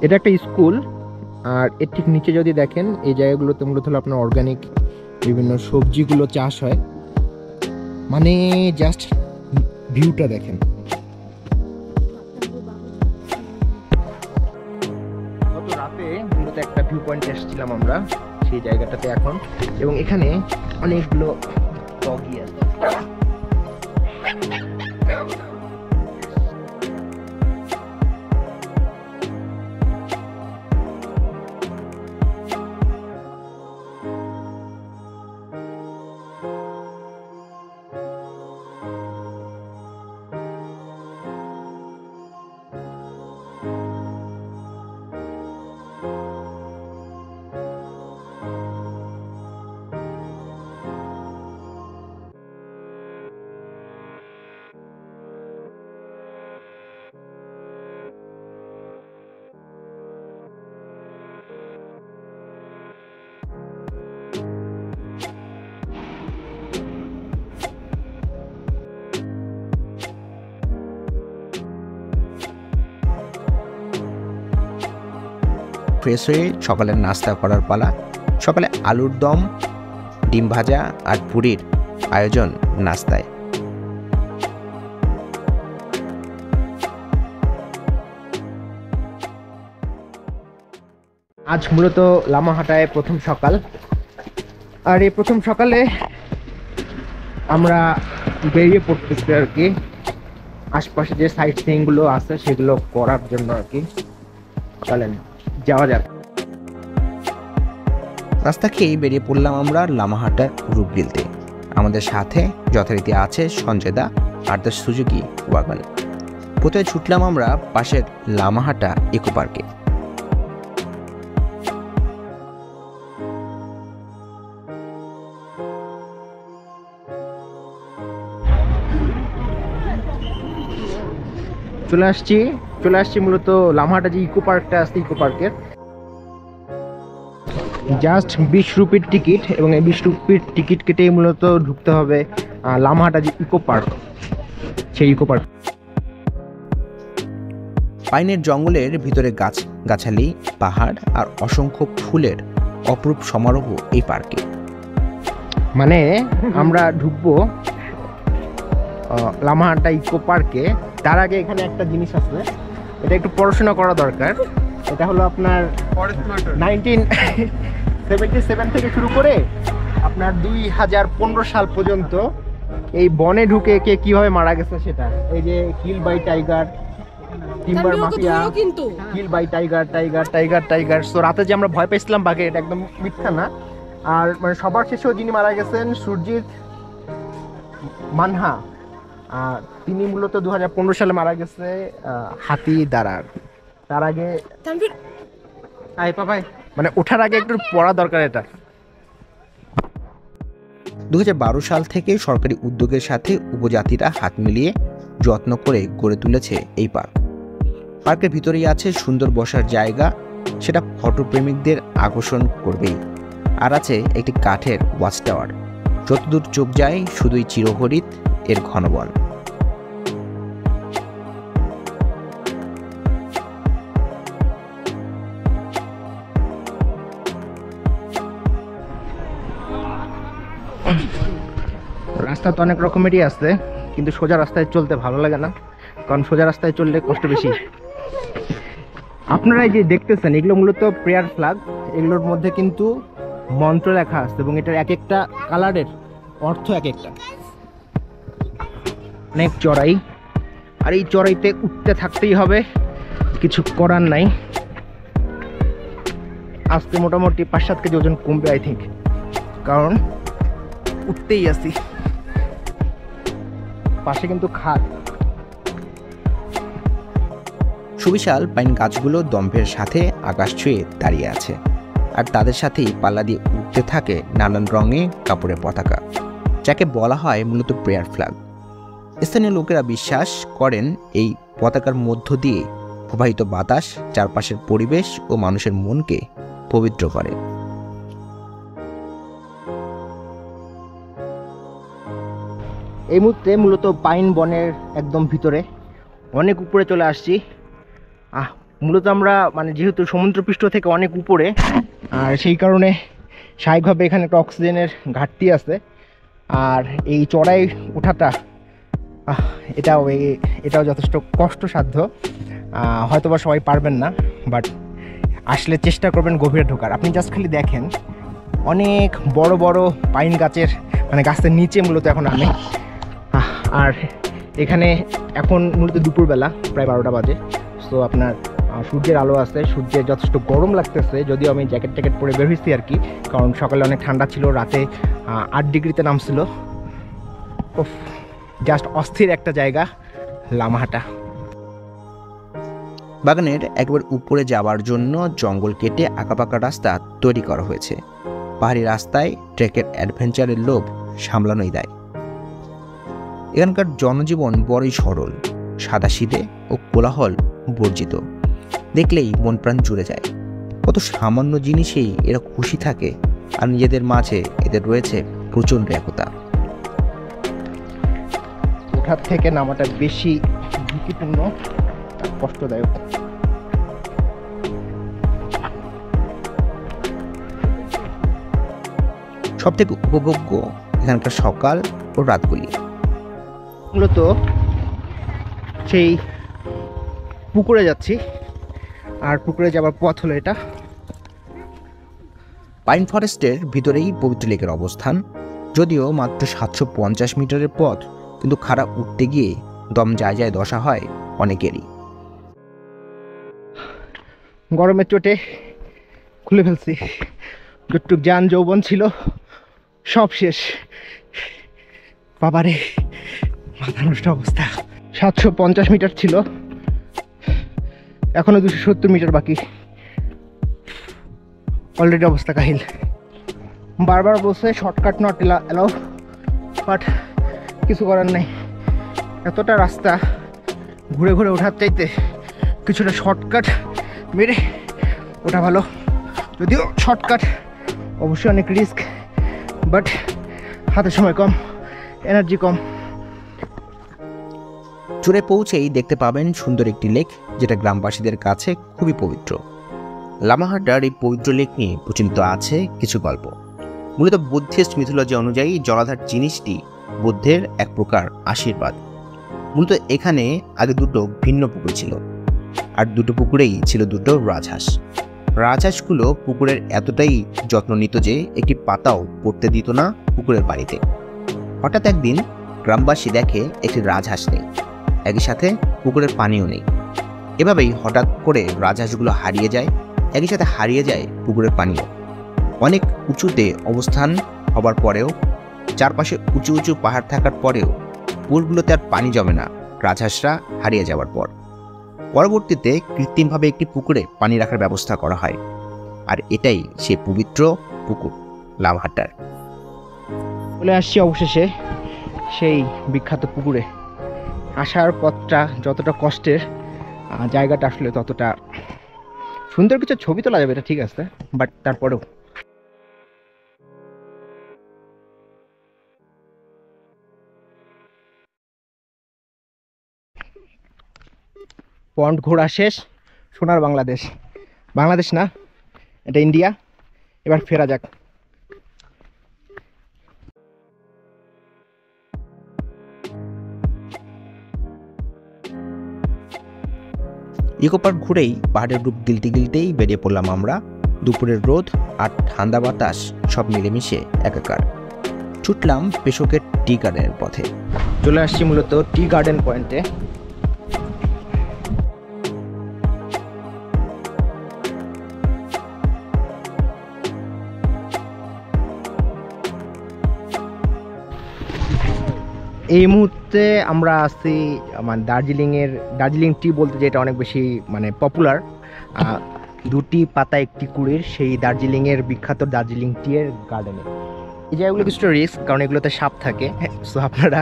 Speaker 2: এটা একটা স্কুল, আর এর ঠিক নিচে যদি দেখেন এই জায়গাগুলোতে মূলত হলো আপনার অর্গানিক বিভিন্ন সবজিগুলো চাষ হয়। মানে জাস্ট ভিউটা দেখেন। গত রাতে মূলত একটা ভিউ পয়েন্টে এসেছিলাম আমরা সেই জায়গাটাতে এখন, এবং এখানে অনেকগুলো ডগি আছে।
Speaker 3: ফ্রেশ হয়ে সকালের নাস্তা করার পালা। সকালে আলুর দম, ডিম ভাজা আর পুরির আয়োজন নাস্তায়।
Speaker 2: আজ মূলত লামাহাটায় প্রথম সকাল, আর এই প্রথম সকালে আমরা বেরিয়ে পড়তেছি আর কি আশপাশে যে সাইট সিইংগুলো আছে সেগুলো করার জন্য আর কি। চলেন যাওয়া যাক।
Speaker 3: রাস্তা খেয়ে বেরিয়ে পড়লাম আমরা লামাহাটার রূপদিলতে। আমাদের সাথে যথারীতি আছে সঞ্জয় দা আর দ্য সুজুকি ওয়াগন। প্রথমে ছুটলাম আমরা পাশের লামাহাটা ইকো পার্কে।
Speaker 2: চলে আসছি মূলত লামাহাটা যে ইকো পার্কটা আছে ইকো পার্কের। জাস্ট 20 রুপির টিকিট, এবং এই 20 রুপির টিকিট কেটেই মূলত ঢুকতে হবে লামাহাটা যে ইকো পার্ক, সেই ইকো পার্ক।
Speaker 3: পাইনের জঙ্গলের ভিতরে গাছালি, পাহাড় আর অসংখ্য ফুলের অপরূপ সমারোহ এই পার্কে।
Speaker 2: মানে আমরা ঢুকবো লামাহাটা ইকো পার্কে, তার আগে এখানে একটা জিনিস আছে, এটা একটু পড়াশোনা করা দরকার। এটা হলো আপনার 1977 থেকে শুরু করে আপনার 2015 সাল পর্যন্ত এই বনে ঢুকে কে কিভাবে মারা গেছে সেটা। এই যে kill by tiger, timber mafia, kill by tiger. So রাতে যে আমরা ভয় পেয়েছিলাম বাঘে, এটা একদম মিথ্যা না। আর মানে সবার শেষেও যিনি মারা গেছেন সুরজিৎ মানহা, তিনি মূলত 2015 সালে মারা গেছে হাতি দ্বারা। তার আগে মানে ওঠার আগে একটু পড়া দরকার এটা।
Speaker 3: 2012 সাল থেকে সরকারি উদ্যোগের সাথে উপজাতিরা হাত মিলিয়ে যত্ন করে গড়ে তুলেছে এই পার্ক। পার্কের ভিতরেই আছে সুন্দর বসার জায়গা, সেটা ফটোপ্রেমিকদের আকর্ষণ করবেই। আর আছে একটি কাঠের ওয়াচ টাওয়ার, যতদূর চোখ যায় শুধুই চিরহরিৎ এর ঘন বন।
Speaker 2: রাস্তা তো অনেক রকমেরই আছে, কিন্তু সোজা রাস্তায় চলতে ভালো লাগে না, কারণ সোজা রাস্তায় চললে কষ্ট বেশি। আপনারা এই যে দেখতেছেন এগুলো মূলত প্রেয়ার ফ্ল্যাগ, এগুলোর মধ্যে কিন্তু মন্ত্র লেখা আছে, এবং এটার এক একটা কালারের অর্থ এক একটা। অনেক চড়াই, আর এই চড়াইতে উঠতে থাকতেই হবে, কিছু করার নাই। আজকে মোটামুটি 5-7 কেজি ওজন কমবে আই থিঙ্ক, কারণ উঠতেই আসি। পাশে কিন্তু খাদ।
Speaker 3: সুবিশাল পাইন গাছগুলো দম্ভের সাথে আকাশ ছুঁয়ে দাঁড়িয়ে আছে, আর তাদের সাথেই পাল্লা দিয়ে উঠতে থাকে নানান রঙে কাপড়ের পতাকা, যাকে বলা হয় মূলত প্রেয়ার ফ্ল্যাগ। স্থানীয় লোকেরা বিশ্বাস করেন এই পতাকার মধ্য দিয়ে প্রবাহিত বাতাস চারপাশের পরিবেশ ও মানুষের মনকে পবিত্র করে।
Speaker 2: এই মুহূর্তে মূলত পাইন বনের একদম ভিতরে, অনেক উপরে চলে আসছি। মূলত আমরা মানে যেহেতু সমুদ্রপৃষ্ঠ থেকে অনেক উপরে, আর সেই কারণে স্বাভাবিকভাবে এখানে একটা অক্সিজেনের ঘাটতি আছে। আর এই চড়াই ওঠাটা এটাও যথেষ্ট কষ্টসাধ্য, হয়তোবা সবাই পারবেন না, বাট আসলে চেষ্টা করবেন গভীরে ঢোকার। আপনি জাস্ট খালি দেখেন অনেক বড় বড় পাইন গাছের মানে গাছের নিচে মূলত এখন আমি। আর এখানে এখন মূলত দুপুরবেলা প্রায় 12টা বাজে। সো আপনার সূর্যের আলো আছে, সূর্যের যথেষ্ট গরম লাগতেছে, যদিও আমি জ্যাকেট ট্যাকেট পরে বের হয়েছি আর কি, কারণ সকালে অনেক ঠান্ডা ছিল, রাতে 8 ডিগ্রিতে নামছিল। জাস্ট অস্থির একটা জায়গা লামাহাটা।
Speaker 3: বাগানের একবার উপরে যাওয়ার জন্য জঙ্গল কেটে আঁকাপাকা রাস্তা তৈরি করা হয়েছে। পাহাড়ি রাস্তায় ট্রেকের অ্যাডভেঞ্চারের লোভ সামলানোই দেয়। এখানকার জনজীবন বড়ই সরল, সাদাসিধে ও কোলাহল বর্জিত। দেখলেই মন প্রাণ জুড়ে যায়। কত সামান্য জিনিসেই এরা খুশি থাকে, আর নিজেদের মাঝে এদের রয়েছে প্রচণ্ড একতা।
Speaker 2: ওঠার থেকে নামাটা বেশি ঝুঁকিপূর্ণ, কষ্টদায়ক।
Speaker 3: সবথেকে উপভোগ্য এখানকার সকাল ও রাতগুলি।
Speaker 2: মূলত সেই পুকুরে যাচ্ছি, আর পুকুরে যাওয়ার পথ হলো এটা।
Speaker 3: পাইন ফরেস্টের ভিতরেই পবিত্র লেকের অবস্থান, যদিও মাত্র 750 মিটারের পথ, কিন্তু খাড়া উঠতে গিয়ে দম যায় যায় দশা হয় অনেকেরই।
Speaker 2: গরমের চোটে খুলে ফেলছি, যতটুক যান যৌবন ছিল সব শেষ। বাবারে, মাথা নষ্ট অবস্থা। 750 মিটার ছিল, এখনো 270 মিটার বাকি। অলরেডি অবস্থা কাহিল। বারবার বলছে শর্টকাট নট এলাও, বাট কিছু করার নাই। এতটা রাস্তা ঘুরে ঘুরে ওঠার চাইতে কিছুটা শর্টকাট মেরে ওঠা ভালো। যদিও শর্টকাট অবশ্যই অনেক রিস্ক, বাট হাতে সময় কম, এনার্জি কম।
Speaker 3: চূড়ে পৌঁছেই দেখতে পাবেন সুন্দর একটি লেক, যেটা গ্রামবাসীদের কাছে খুবই পবিত্র। লামাহাটার এই পবিত্র লেক নিয়ে প্রচলিত আছে কিছু গল্প। মূলত বুদ্ধিস্ট মিথোলজি অনুযায়ী জলাধার জিনিসটি বুদ্ধের এক প্রকার আশীর্বাদ। মূলত এখানে আগে দুটো ভিন্ন পুকুর ছিল, আর দুটো পুকুরেই ছিল দুটো রাজহাঁস। রাজহাঁসগুলো পুকুরের এতটাই যত্ন নিত যে একটি পাতাও পড়তে দিত না পুকুরের পানিতে। হঠাৎ একদিন গ্রামবাসী দেখে একটি রাজহাঁস নেই, একই সাথে পুকুরের পানিও নেই। এভাবেই হঠাৎ করে রাজহাঁসগুলো হারিয়ে যায়, একই সাথে হারিয়ে যায় পুকুরের পানিও। অনেক উঁচুতে অবস্থান হবার পরেও, চারপাশে উঁচু উঁচু পাহাড় থাকার পরেও পুকুরগুলোতে আর পানি জমে না রাজহাঁসরা হারিয়ে যাওয়ার পর। পরবর্তীতে কৃত্রিমভাবে একটি পুকুরে পানি রাখার ব্যবস্থা করা হয়, আর এটাই সেই পবিত্র পুকুর লামাহাটার।
Speaker 2: চলে আসছি অবশেষে সেই বিখ্যাত পুকুরে। আসার পথটা যতটা কষ্টের, জায়গাটা আসলে ততটা সুন্দর। কিছু ছবি তোলা যাবে, এটা ঠিক আছে, বাট তারপরেও পন্ড ঘোরা শেষ। সোনার বাংলাদেশ, বাংলাদেশ না, এটা ইন্ডিয়া। এবার ফেরা যাক।
Speaker 3: ইকো পার্ক ঘুরেই পাহাড়ের রূপ গিলতে গিলতেই বেরিয়ে পড়লাম আমরা। দুপুরের রোদ আর ঠান্ডা বাতাস সব মিলেমিশে একাকার। ছুটলাম পেশোকের টি গার্ডেনের পথে।
Speaker 2: চলে আসছি মূলত টি গার্ডেন পয়েন্টে। এই মুহূর্তে আমরা আছি মানে দার্জিলিং টি বলতে যেটা অনেক বেশি মানে পপুলার, দুটি পাতা একটি কুড়ির সেই দার্জিলিংয়ের বিখ্যাত দার্জিলিং টি এর গার্ডেনে। এই জায়গাগুলো কিছুটা রিস্ক, কারণ এগুলোতে সাপ থাকে। সো আপনারা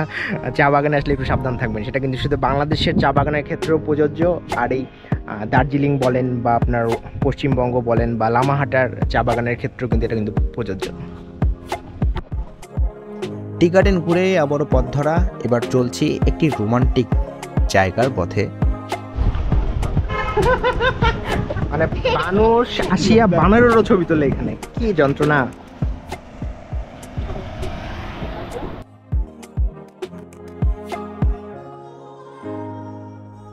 Speaker 2: চা বাগানে আসলে একটু সাবধান থাকবেন। সেটা কিন্তু শুধু বাংলাদেশের চা বাগানের ক্ষেত্রেও প্রযোজ্য, আর এই দার্জিলিং বলেন বা আপনার পশ্চিমবঙ্গ বলেন বা লামাহাটার চা বাগানের ক্ষেত্রেও কিন্তু এটা কিন্তু প্রযোজ্য।
Speaker 3: টি গার্ডেন ঘুরে আবারও পথ ধরা। এবার চলছি একটি রোমান্টিক জায়গার পথে।
Speaker 2: মানে মানুষ আসিয়া বানরেরও ছবি তোলে এখানে, কি যন্ত্রণা।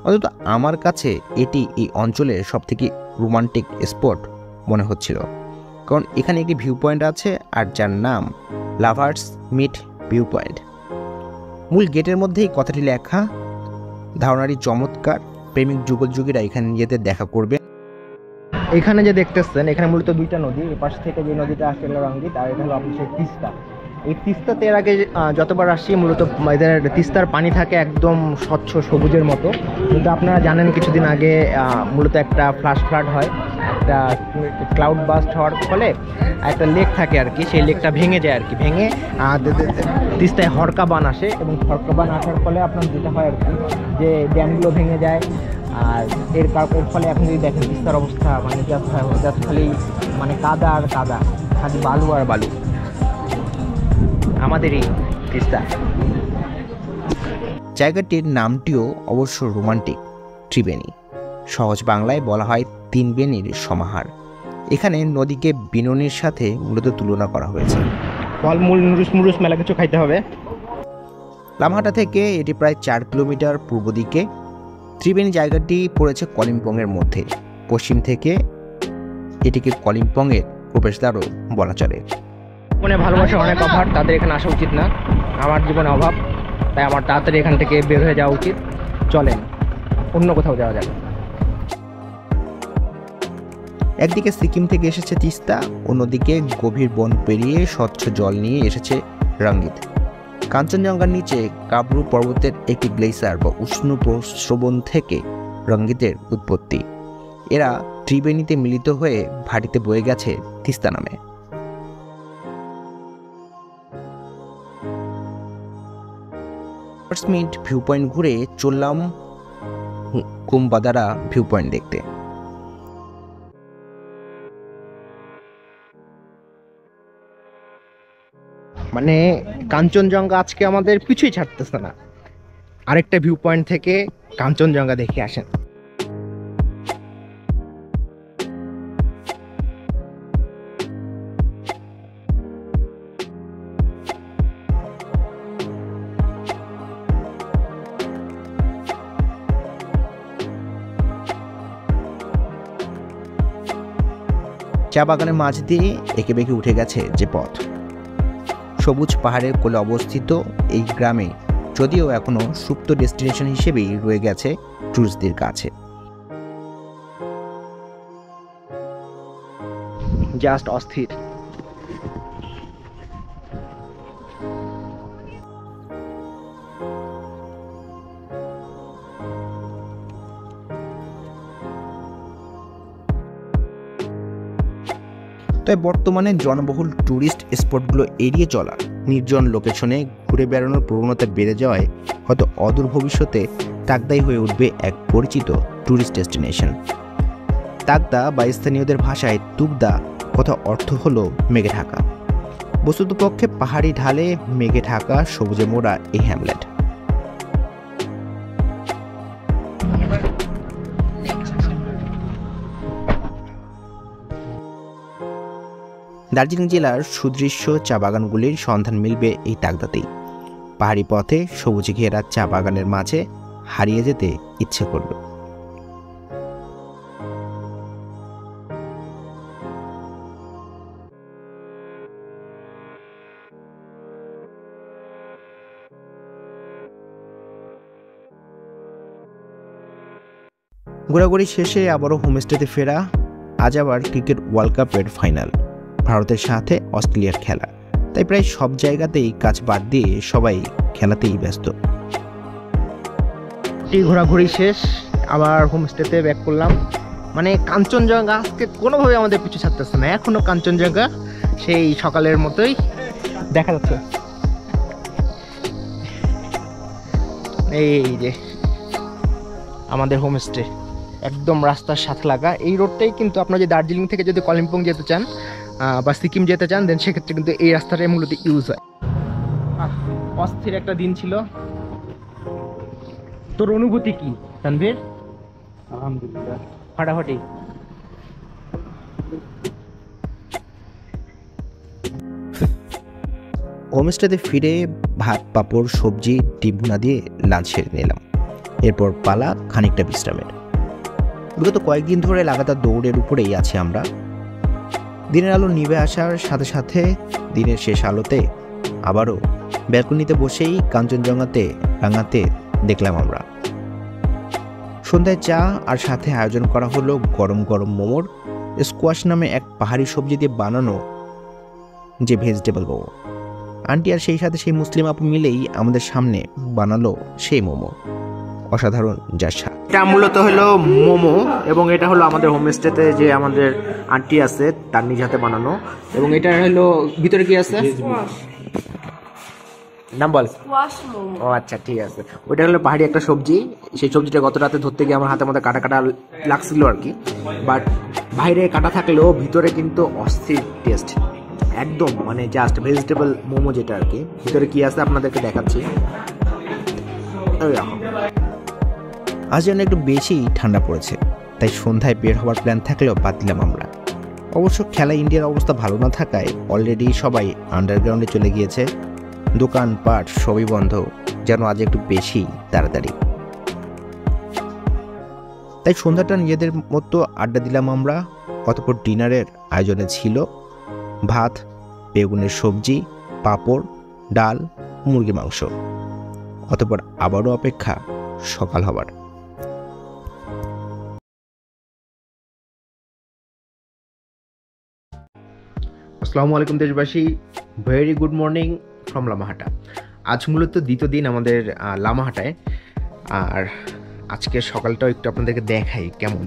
Speaker 3: অন্তত আমার কাছে এটি এই অঞ্চলের সবথেকে রোমান্টিক স্পট মনে হচ্ছিল, কারণ এখানে একটি ভিউ পয়েন্ট আছে, আর যার নাম লাভার্স মিট ভিউ পয়েন্ট। মূল গেটের মধ্যেই কথাটি লেখা। ধারণাটি চমৎকার, প্রেমিক যুগলযুগীরা এখানে নিজেদের দেখা করবে।
Speaker 2: এখানে যে দেখতেছেন, এখানে মূলত দুইটা নদী। এই পাশ থেকে যে নদীটা আসছে রঙ্গিত, আর এটা হলো আপনার সেই তিস্তা। এই তিস্তাতে এর আগে যতবার আসছি মূলত এদের তিস্তার পানি থাকে একদম স্বচ্ছ সবুজের মতো, কিন্তু আপনারা জানেন কিছুদিন আগে মূলত একটা ফ্লাড হয়, একটা ক্লাউড বাস্ট হওয়ার ফলে একটা লেক থাকে আর কি, সেই লেকটা ভেঙে যায় আর কি। ভেঙে তিস্তায় হরকা বান আসে, এবং হরকা বান আসার ফলে আপনার যেটা হয় আর কি, যে ড্যামগুলো ভেঙে যায়। আর এর ফলে আপনি যদি দেখেন তিস্তার অবস্থা মানে জাস্ট খালি মানে কাদা আর কাদা, খালি বালু আর বালু। আমাদেরই তিস্তা।
Speaker 3: জায়গাটির নামটিও অবশ্য রোমান্টিক, ত্রিবেণী। সহজ বাংলায় বলা হয় তিন বেণীর সমাহার। এখানে নদীকে বিননির সাথে মূলত তুলনা করা হয়েছে।
Speaker 2: ফলমূল নুডলস মুডলস মেলা কিছু খাইতে হবে।
Speaker 3: লামহাটা থেকে এটি প্রায় 4 কিলোমিটার পূর্ব দিকে। ত্রিবেণী জায়গাটি পড়েছে কলিম্পংয়ের মধ্যে। পশ্চিম থেকে এটিকে কলিম্পংয়ের প্রবেশদ্বারও বলা চলে।
Speaker 2: জীবনে ভালোবাসার অনেক অভাব, তাদের এখানে আসা উচিত না। আমার জীবনে অভাব, তাই আমার তাড়াতাড়ি এখান থেকে বের হয়ে যাওয়া উচিত। চলেন অন্য কোথাও যাওয়া যাবে।
Speaker 3: একদিকে সিকিম থেকে এসেছে তিস্তা, অন্যদিকে গভীর বন পেরিয়ে স্বচ্ছ জল নিয়ে এসেছে রঙ্গিত। কাঞ্চনজঙ্ঘার নিচে কাবরু পর্বতের একটি গ্লেসার বা উষ্ণ প্রস্রবণ থেকে রঙ্গিতের উৎপত্তি। এরা ত্রিবেণীতে মিলিত হয়ে ভাটিতে বয়ে গেছে তিস্তা নামে। মিনিট ভিউ পয়েন্ট ঘুরে চললাম কুমবাদারা ভিউ পয়েন্ট দেখতে।
Speaker 2: মানে কাঞ্চনজঙ্ঘা আজকে আমাদের পিছুই ছাড়তেছে না। আরেকটা ভিউ পয়েন্ট থেকে কাঞ্চনজঙ্ঘা দেখে আসেন।
Speaker 3: চা বাগানের মাঝ দিয়ে এঁকে বেঁকে উঠে গেছে যে পথ। সবুজ পাহাড়ের কোলে অবস্থিত এই গ্রামে যদিও এখনো সুপ্ত ডেস্টিনেশন হিসেবেই রয়ে গেছে টুরিস্টদের কাছে।
Speaker 2: জাস্ট অস্থির।
Speaker 3: তাই বর্তমানে জনবহুল ট্যুরিস্ট স্পটগুলো এড়িয়ে চলা, নির্জন লোকেশনে ঘুরে বেড়ানোর প্রবণতা বেড়ে যাওয়ায় হয়তো অদূর ভবিষ্যতে তাকদাই হয়ে উঠবে এক পরিচিত ট্যুরিস্ট ডেস্টিনেশন। তাকদা বা স্থানীয়দের ভাষায় তুকদা কথা অর্থ হলো মেঘে ঢাকা। বস্তুতপক্ষে পাহাড়ি ঢালে মেঘে ঢাকা সবুজে মোড়া এই হ্যামলেট। দার্জিলিং জেলার সুদৃশ্য চা বাগানগুলির সন্ধান মিলবে এই তাকদাতেই। পাহাড়ি পথে সবুজে ঘেরা চা বাগানের মাঝে হারিয়ে যেতে ইচ্ছে করল। ঘোরাঘুরি শেষে আবারও হোমস্টেতে ফেরা। আজ আবার ক্রিকেট ওয়ার্ল্ড কাপের ফাইনাল, ভারতের সাথে অস্ট্রেলিয়ার খেলা। তাই প্রায় সব জায়গাতেই কাজ বাদ দিয়ে সবাই খেলাতেই ব্যস্ত।
Speaker 2: ঘোরাঘুরি শেষ, আবার হোমস্টেতে ব্যাক করলাম। মানে কাঞ্চনজঙ্ঘা আজকে কোনোভাবে আমাদের পিছু ছাড়তেছে না। এখনো কাঞ্চনজঙ্ঘা সেই সকালের মতোই দেখা যাচ্ছে। এই যে আমাদের হোমস্টে একদম রাস্তার সাথে লাগা। এই রোডটাই কিন্তু আপনারা যদি দার্জিলিং থেকে যদি কলিম্পং যেতে চান বা সিকিম যেতে চান, দেন সেক্ষেত্রে কিন্তু এই রাস্তাটাই মূলত ইউজ হয়। অস্থির একটা দিন ছিল। তোর অনুভূতি কি তানভীর?
Speaker 5: আলহামদুলিল্লাহ
Speaker 2: ফাটাফাটি।
Speaker 3: হোমস্টেতে ফিরে ভাত পাঁপড় সবজি ডিম ভুনা দিয়ে লাঞ্চ সেরে নিলাম। এরপর পালা খানিকটা বিশ্রামের। বিগত কয়েকদিন ধরে লাগাতার দৌড়ের উপরেই আছি আমরা। দিনের আলো নিভে আসার সাথে সাথে দিনের শেষ আলোতে আবারও ব্যালকনিতে বসেই কাঞ্চনজঙ্ঘাতে রাঙাতে দেখলাম আমরা। সন্ধ্যায় চা আর সাথে আয়োজন করা হলো গরম গরম মোমোর। স্কোয়াশ নামে এক পাহাড়ি সবজি দিয়ে বানানো যে ভেজিটেবল মোমো। আন্টি আর সেই সাথে সেই মুসলিম আপু মিলেই আমাদের সামনে বানালো সেই মোমো। অসাধারণ যার স্বাদ।
Speaker 2: এটা মূলত হলো মোমো, এবং এটা হলো আমাদের হোমস্টেতে যে আমাদের আন্টি আছে তার নিজ হাতে বানানো। এবং এটা হলো ভিতরে কি আছে নাম বল? ও আচ্ছা, ঠিক আছে। ওইটা হলো পাহাড়ি একটা সবজি। সেই সবজিটা গত রাতে ধরতে গিয়ে আমার হাতের মধ্যে কাটা কাটা লাগছিল আর কি। বাট বাইরে কাটা থাকলেও ভিতরে কিন্তু অস্থির টেস্ট, একদম মানে জাস্ট ভেজিটেবল মোমো যেটা আর কি। ভিতরে কি আছে আপনাদেরকে দেখাচ্ছি।
Speaker 3: আজ যেন একটু বেশি ঠান্ডা পড়েছে, তাই সন্ধ্যায় বের হওয়ার প্ল্যান থাকলেও বাদ দিলাম আমরা। অবশ্য খেলা ইন্ডিয়ার অবস্থা ভালো না থাকায় অলরেডি সবাই আন্ডারগ্রাউন্ডে চলে গিয়েছে, দোকানপাট সবই বন্ধ, যেন আজ একটু বেশি তাড়াতাড়ি। তাই সন্ধ্যাটা নিজেদের মতো আড্ডা দিলাম আমরা। অতঃপর ডিনারের আয়োজনে ছিল ভাত, বেগুনের সবজি, পাঁপড়, ডাল, মুরগি মাংস। অতঃপর আবারও অপেক্ষা সকাল হবার।
Speaker 2: আসসালামু আলাইকুম দেশবাসী, very good morning from Lamahatta. আজ মূলত দ্বিতীয় দিন আমাদের লামাহাটায়। আর আজকে সকালটাও একটু আপনাদেরকে দেখাই কেমন,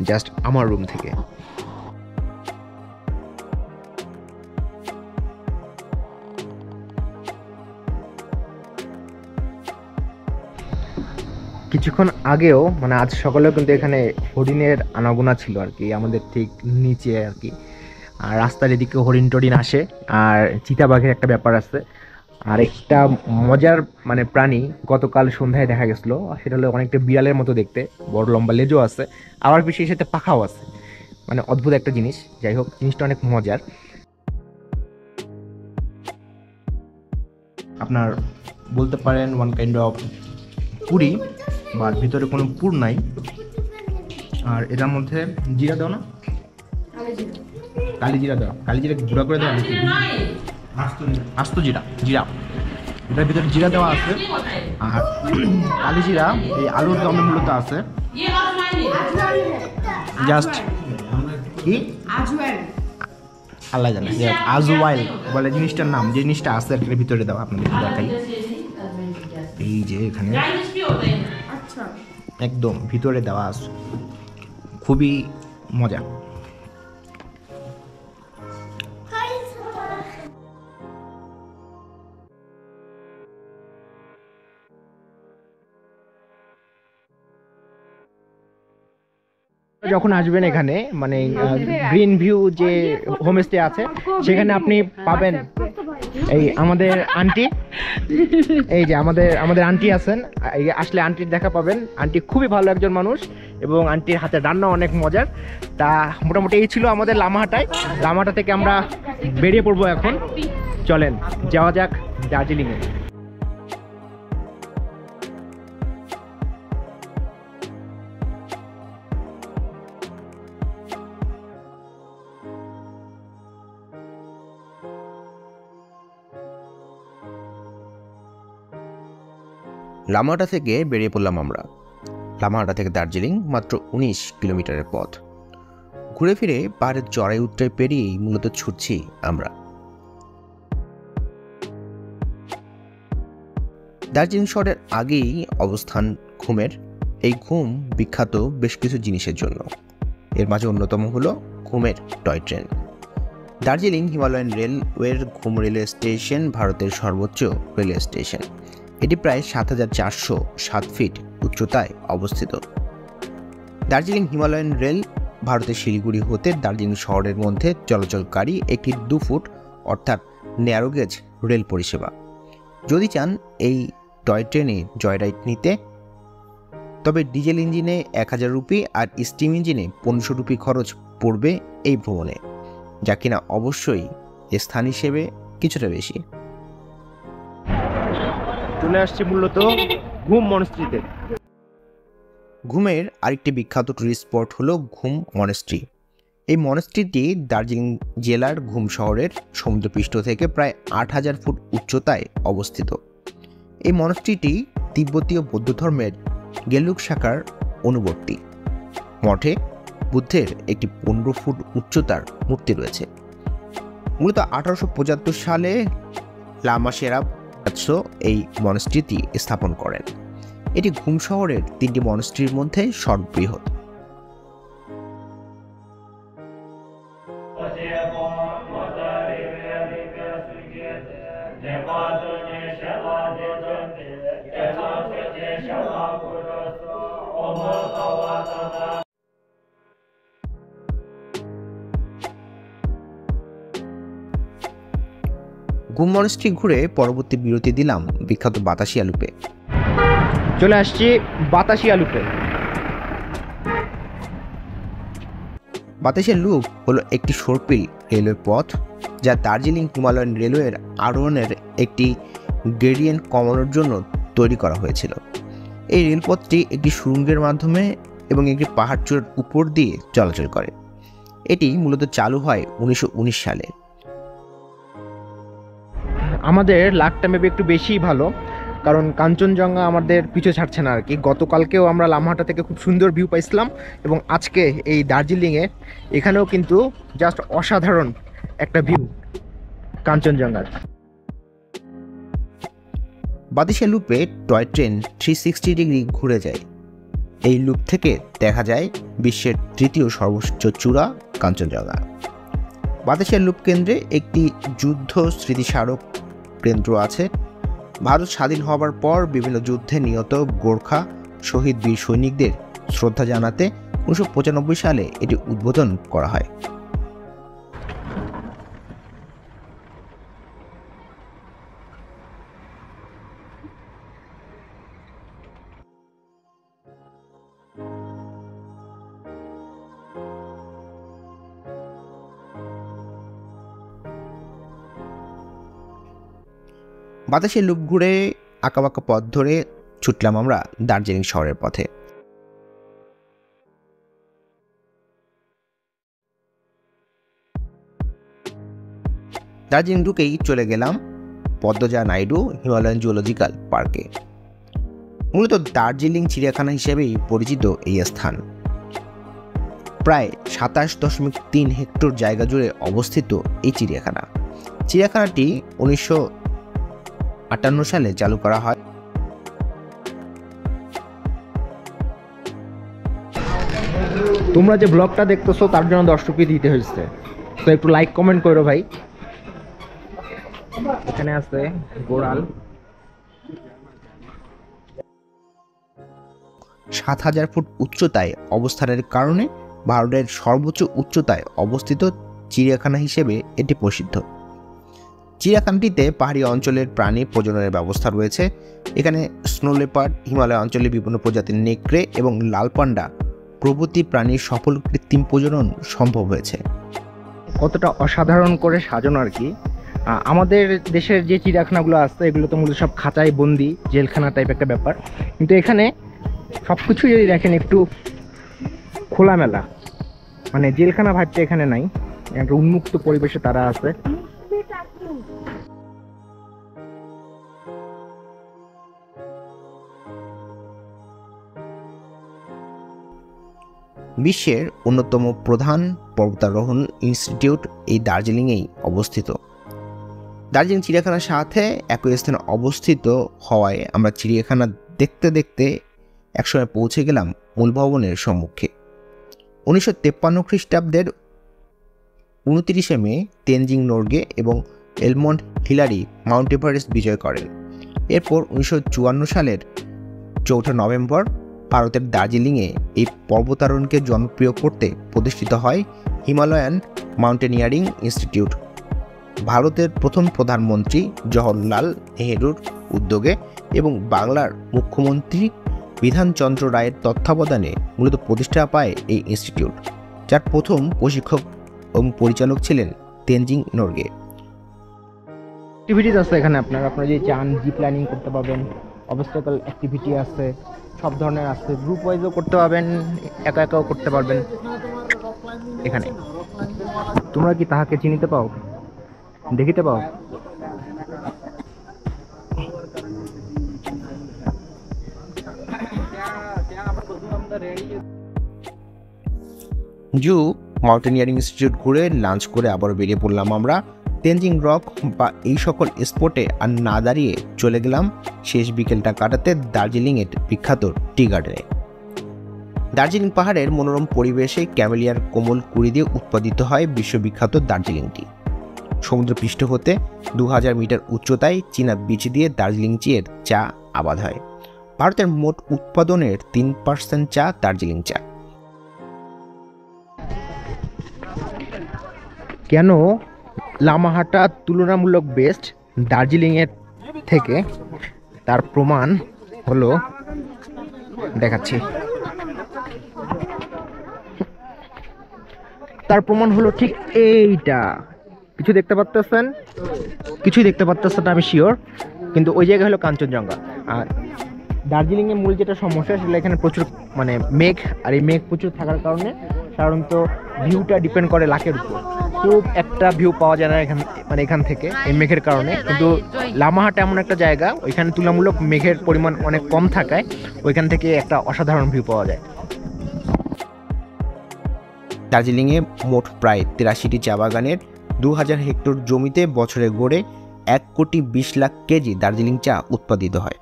Speaker 2: জাস্ট আমার রুম থেকে। কিছুক্ষণ আগেও মানে আজ সকালেও কিন্তু এখানে হরিণের আনাগোনা ছিল আর কি, আমাদের ঠিক নিচে আর কি। আর রাস্তার এদিকে হরিণ টরিণ আসে, আর চিতাবাঘের একটা ব্যাপার আছে। আর একটা মজার মানে প্রাণী গতকাল সন্ধ্যায় দেখা গেছিলো, সেটা হলো অনেকটা বিড়ালের মতো দেখতে, বড় লম্বা লেজও আছে, আবার বেশি সাথে পাখাও আছে। মানে অদ্ভুত একটা জিনিস। যাই হোক, জিনিসটা অনেক মজার। আপনার বলতে পারেন ওয়ান কাইন্ড অফ পুরি, বা ভিতরে কোনো পুর নাই। আর এটার মধ্যে জিরা দাও না, কালি জিরা দাও, কালি জিরা গুঁড়া করে দেওয়া নাকি আস্ত জিরা, জিরা এটার ভিতরে জিরা দেওয়া আছে। আর কালি জিরা এই আলুর দমে মূলত আছে। জাস্ট কি আল্লাহ জানে, আজওয়াইল বলে জিনিসটার নাম, যে জিনিসটা আছে আর কি ভিতরে দেওয়া। আপনাদের দেখাই, এই যে এখানে একদম ভিতরে দেওয়া আছে, খুবই মজা। যখন আসবেন এখানে মানে গ্রিন ভিউ যে হোমস্টে আছে, সেখানে আপনি পাবেন এই আমাদের আন্টি, এই যে আমাদের আন্টি আছেন। আসলে আন্টির দেখা পাবেন। আন্টি খুবই ভালো একজন মানুষ এবং আন্টির হাতে রান্না অনেক মজার। তা মোটামুটি এই ছিল আমাদের লামাহাটায়। লামাহাটা থেকে আমরা বেরিয়ে পড়বো এখন। চলেন যাওয়া যাক দার্জিলিংয়ে।
Speaker 3: লামাহাটা থেকে বেরিয়ে পড়লাম আমরা। লামাহাটা থেকে দার্জিলিং মাত্র 19 কিলোমিটারের পথ। ঘুরে ফিরে পাহাড়ের চড়াই উতরাই পেরিয়েই মূলত ছুটছি আমরা। দার্জিলিং শহরের আগেই অবস্থান ঘুমের। এই ঘুম বিখ্যাত বেশ কিছু জিনিসের জন্য। এর মাঝে অন্যতম হলো ঘুমের টয় ট্রেন। দার্জিলিং হিমালয়ান রেলওয়ের ঘুম রেলওয়ে স্টেশন ভারতের সর্বোচ্চ রেলওয়ে স্টেশন। এটি প্রায় ৭,৪০৭ ফিট উচ্চতায় অবস্থিত। দার্জিলিং হিমালয়ান রেল ভারতের শিলিগুড়ি হতে দার্জিলিং শহরের মধ্যে চলাচলকারী একটি 2 ফুট অর্থাৎ ন্যারোগেজ রেল পরিষেবা। যদি চান এই টয় ট্রেনে জয়রাইড নিতে, তবে ডিজেল ইঞ্জিনে ১,০০০ রুপি আর স্টিম ইঞ্জিনে ১৫০০ রুপি খরচ পড়বে এই ভ্রমণে, যা কিনা অবশ্যই স্থান হিসেবে কিছুটা বেশি।
Speaker 2: চলে আসছি মূলত ঘুম মনস্ট্রিতে।
Speaker 3: ঘুমের আরেকটি বিখ্যাত টুরিস্ট স্পট হলো ঘুম মনেস্ট্রি। এই মনেস্ট্রিটি দার্জিলিং জেলার ঘুম শহরের সমুদ্রপৃষ্ঠ থেকে প্রায় ৮,০০০ ফুট উচ্চতায় অবস্থিত। এই মনেস্ট্রিটি তিব্বতীয় বৌদ্ধ ধর্মের গেলুক শাখার অনুবর্তী। মঠে বুদ্ধের একটি ১৫ ফুট উচ্চতার মূর্তি রয়েছে। মূলত ১৮৭৫ সালে লামা শেরাব এই মনেস্ট্রিটি স্থাপন করেন। এটি ঘুম শহরের 3টি মনেস্ট্রির মধ্যে সর্ববৃহৎ। ঘুম মনেস্ট্রি ঘুরে পরবর্তী বিরতি দিলাম বিখ্যাত বাতাসিয়া লুপে।
Speaker 2: চলে আসছি বাতাসিয়া লুপে।
Speaker 3: বাতাসের লুপ হলো একটি সর্পিল রেলওয়ে পথ যা দার্জিলিং হিমালয়ান রেলওয়ের আরোহণের একটি গ্রেডিয়েন্ট কমানোর জন্য তৈরি করা হয়েছিল। এই রেলপথটি একটি সুড়ঙ্গের মাধ্যমে এবং একটি পাহাড় চূড়ার উপর দিয়ে চলাচল করে। এটি মূলত চালু হয় 1919 সালে।
Speaker 2: আমাদের লাকটা মেবি একটু বেশিই ভালো, কারণ কাঞ্চনজঙ্ঘা আমাদের পিছু ছাড়ছে না আর কি। গতকালকেও আমরা লামহাটা থেকে খুব সুন্দর ভিউ পাইছিলাম, এবং আজকে এই দার্জিলিংয়ে এখানেও কিন্তু জাস্ট অসাধারণ একটা ভিউ কাঞ্চনজঙ্ঘার।
Speaker 3: বাতাসের লুপে টয় ট্রেন 360 ডিগ্রি ঘুরে যায়। এই লুপ থেকে দেখা যায় বিশ্বের তৃতীয় সর্বোচ্চ চূড়া কাঞ্চনজঙ্ঘা। বাতাসের লুপ কেন্দ্রে একটি যুদ্ধ স্মৃতিস্মারক কেন্দ্র আছে। ভারত স্বাধীন হবার পর বিভিন্ন যুদ্ধে নিহত গোর্খা শহীদ বীর সৈনিকদের শ্রদ্ধা জানাতে 1995 সালে এটি উদ্বোধন করা হয়। বাতাসের লুপ ঘুরে আঁকাবাঁকা পথ ধরে ছুটলাম আমরা দার্জিলিং শহরের পথে। দার্জিলিং ঢুকেই চলে গেলাম পদ্মজা নাইডু হিমালয়ান জুওলজিক্যাল পার্কে। মূলত দার্জিলিং চিড়িয়াখানা হিসেবেই পরিচিত এই স্থান। প্রায় 27.3 হেক্টর জায়গা জুড়ে অবস্থিত এই চিড়িয়াখানা। চিড়িয়াখানাটি 1958 সালে চালু করা হয়।
Speaker 2: তোমরা যে ব্লগটা দেখতেছো তার জন্য 10 রুপি দিতে হয়েছে, তো একটু লাইক কমেন্ট করো ভাই। এখানে আছে গোড়াল,
Speaker 3: 7000 ফুট উচ্চতায় অবস্থানের কারণে ভারতের সর্বোচ্চ উচ্চতায় অবস্থিত চিড়িয়াখানা হিসেবে এটি প্রসিদ্ধ। চিড়িয়াখানাটিতে পাহাড়ি অঞ্চলের প্রাণী প্রজননের ব্যবস্থা রয়েছে। এখানে স্নো লেপার্ড, হিমালয় অঞ্চলে বিভিন্ন প্রজাতির নেকড়ে এবং লাল পান্ডা প্রভৃতি প্রাণীর সফল কৃত্রিম প্রজনন সম্ভব হয়েছে।
Speaker 2: কতটা অসাধারণ করে সাজানো আর কি। আমাদের দেশের যে চিড়িয়াখানাগুলো আছে এগুলো তো মূলত সব খাঁচায় বন্দি, জেলখানা টাইপ একটা ব্যাপার, কিন্তু এখানে সব কিছু যদি দেখেন একটু খোলামেলা, মানে জেলখানা ভাবটা এখানে নাই, একটা উন্মুক্ত পরিবেশে তারা আছে।
Speaker 3: বিশ্বের অন্যতম প্রধান পর্বতারোহণ ইনস্টিটিউট এই দার্জিলিংয়েই অবস্থিত। দার্জিলিং চিড়িয়াখানার সাথে একই স্থানে অবস্থিত হওয়ায় আমরা চিড়িয়াখানা দেখতে দেখতে একসময় পৌঁছে গেলাম মূল ভবনের সম্মুখে। 1953 খ্রিস্টাব্দের 29 মে তেনজিং নোরগে এবং এলমন্ড হিলারি মাউন্ট এভারেস্ট বিজয় করেন। এরপর 1954 সালের 4 নভেম্বর ভারতের দার্জিলিংয়ে এই পর্বতারোহণকে জনপ্রিয় করতে প্রতিষ্ঠিত হয় হিমালয়ান মাউন্টেনিয়ারিং ইনস্টিটিউট। ভারতের প্রথম প্রধানমন্ত্রী জওহরলাল নেহেরুর উদ্যোগে এবং বাংলার মুখ্যমন্ত্রী বিধানচন্দ্র রায়ের তত্ত্বাবধানে মূলত প্রতিষ্ঠা পায় এই ইনস্টিটিউট, যার প্রথম প্রশিক্ষক এবং পরিচালক ছিলেন তেনজিং নোরগে।
Speaker 2: অ্যাক্টিভিটিস আছে এখানে, আপনারা যদি চান জি প্ল্যানিং করতে পারবেন, অবস্টাকল অ্যাক্টিভিটি আছে, সব ধরনের আছে। গ্রুপ ওয়াইজও করতে পারবেন, একা একাও করতে পারবেন। এখানে তোমরা কি তাহাকে চিনিতে পাও, দেখিতে পাও?
Speaker 3: জু মাউন্টেনিয়ারিং ইনস্টিটিউট ঘুরে লাঞ্চ করে আবার বেরিয়ে পড়লাম আমরা তেনজিং রক বা এই সকল স্পটে আর না দাঁড়িয়ে চলে গেলাম শেষ বিকেলটা কাটাতে দার্জিলিংয়ের বিখ্যাত টি গার্ডেনে। দার্জিলিং পাহাড়ের মনোরম পরিবেশে ক্যামেলিয়ার কোমল কুড়ি দিয়ে উৎপাদিত হয় বিশ্ববিখ্যাত দার্জিলিং টি। সমুদ্রপৃষ্ঠ হতে 2000 মিটার উচ্চতায় চীনা বীজ দিয়ে দার্জিলিং চিয়ের চা আবাদ হয়। ভারতের মোট উৎপাদনের 3% চা দার্জিলিং চা।
Speaker 2: কেন লামাহাটা তুলনামূলক বেস্ট দার্জিলিংয়ের থেকে তার প্রমাণ হলো, দেখাচ্ছি। তার প্রমাণ হলো ঠিক এইটা। কিছুই দেখতে পাচ্ছেন আমি শিওর, কিন্তু ওই জায়গা হলো কাঞ্চনজঙ্ঘা। আর দার্জিলিংয়ে মূল যেটা সমস্যা সেটা এখানে প্রচুর মানে মেঘ, আর এই মেঘ প্রচুর থাকার কারণে সাধারণত ভিউটা ডিপেন্ড করে লাকের উপর। খুব একটা ভিউ পাওয়া যায় না এখান থেকে এই মেঘের কারণে। কিন্তু লামাহাট এমন একটা জায়গা, ওইখানে তুলনামূলক মেঘের পরিমাণ অনেক কম থাকায় ওইখান থেকে একটা অসাধারণ ভিউ পাওয়া যায়।
Speaker 3: দার্জিলিংয়ে মোট প্রায় 83টি চা বাগানের 2000 হেক্টর জমিতে বছরে গড়ে 1,20,00,000 কেজি দার্জিলিং চা উৎপাদিত হয়।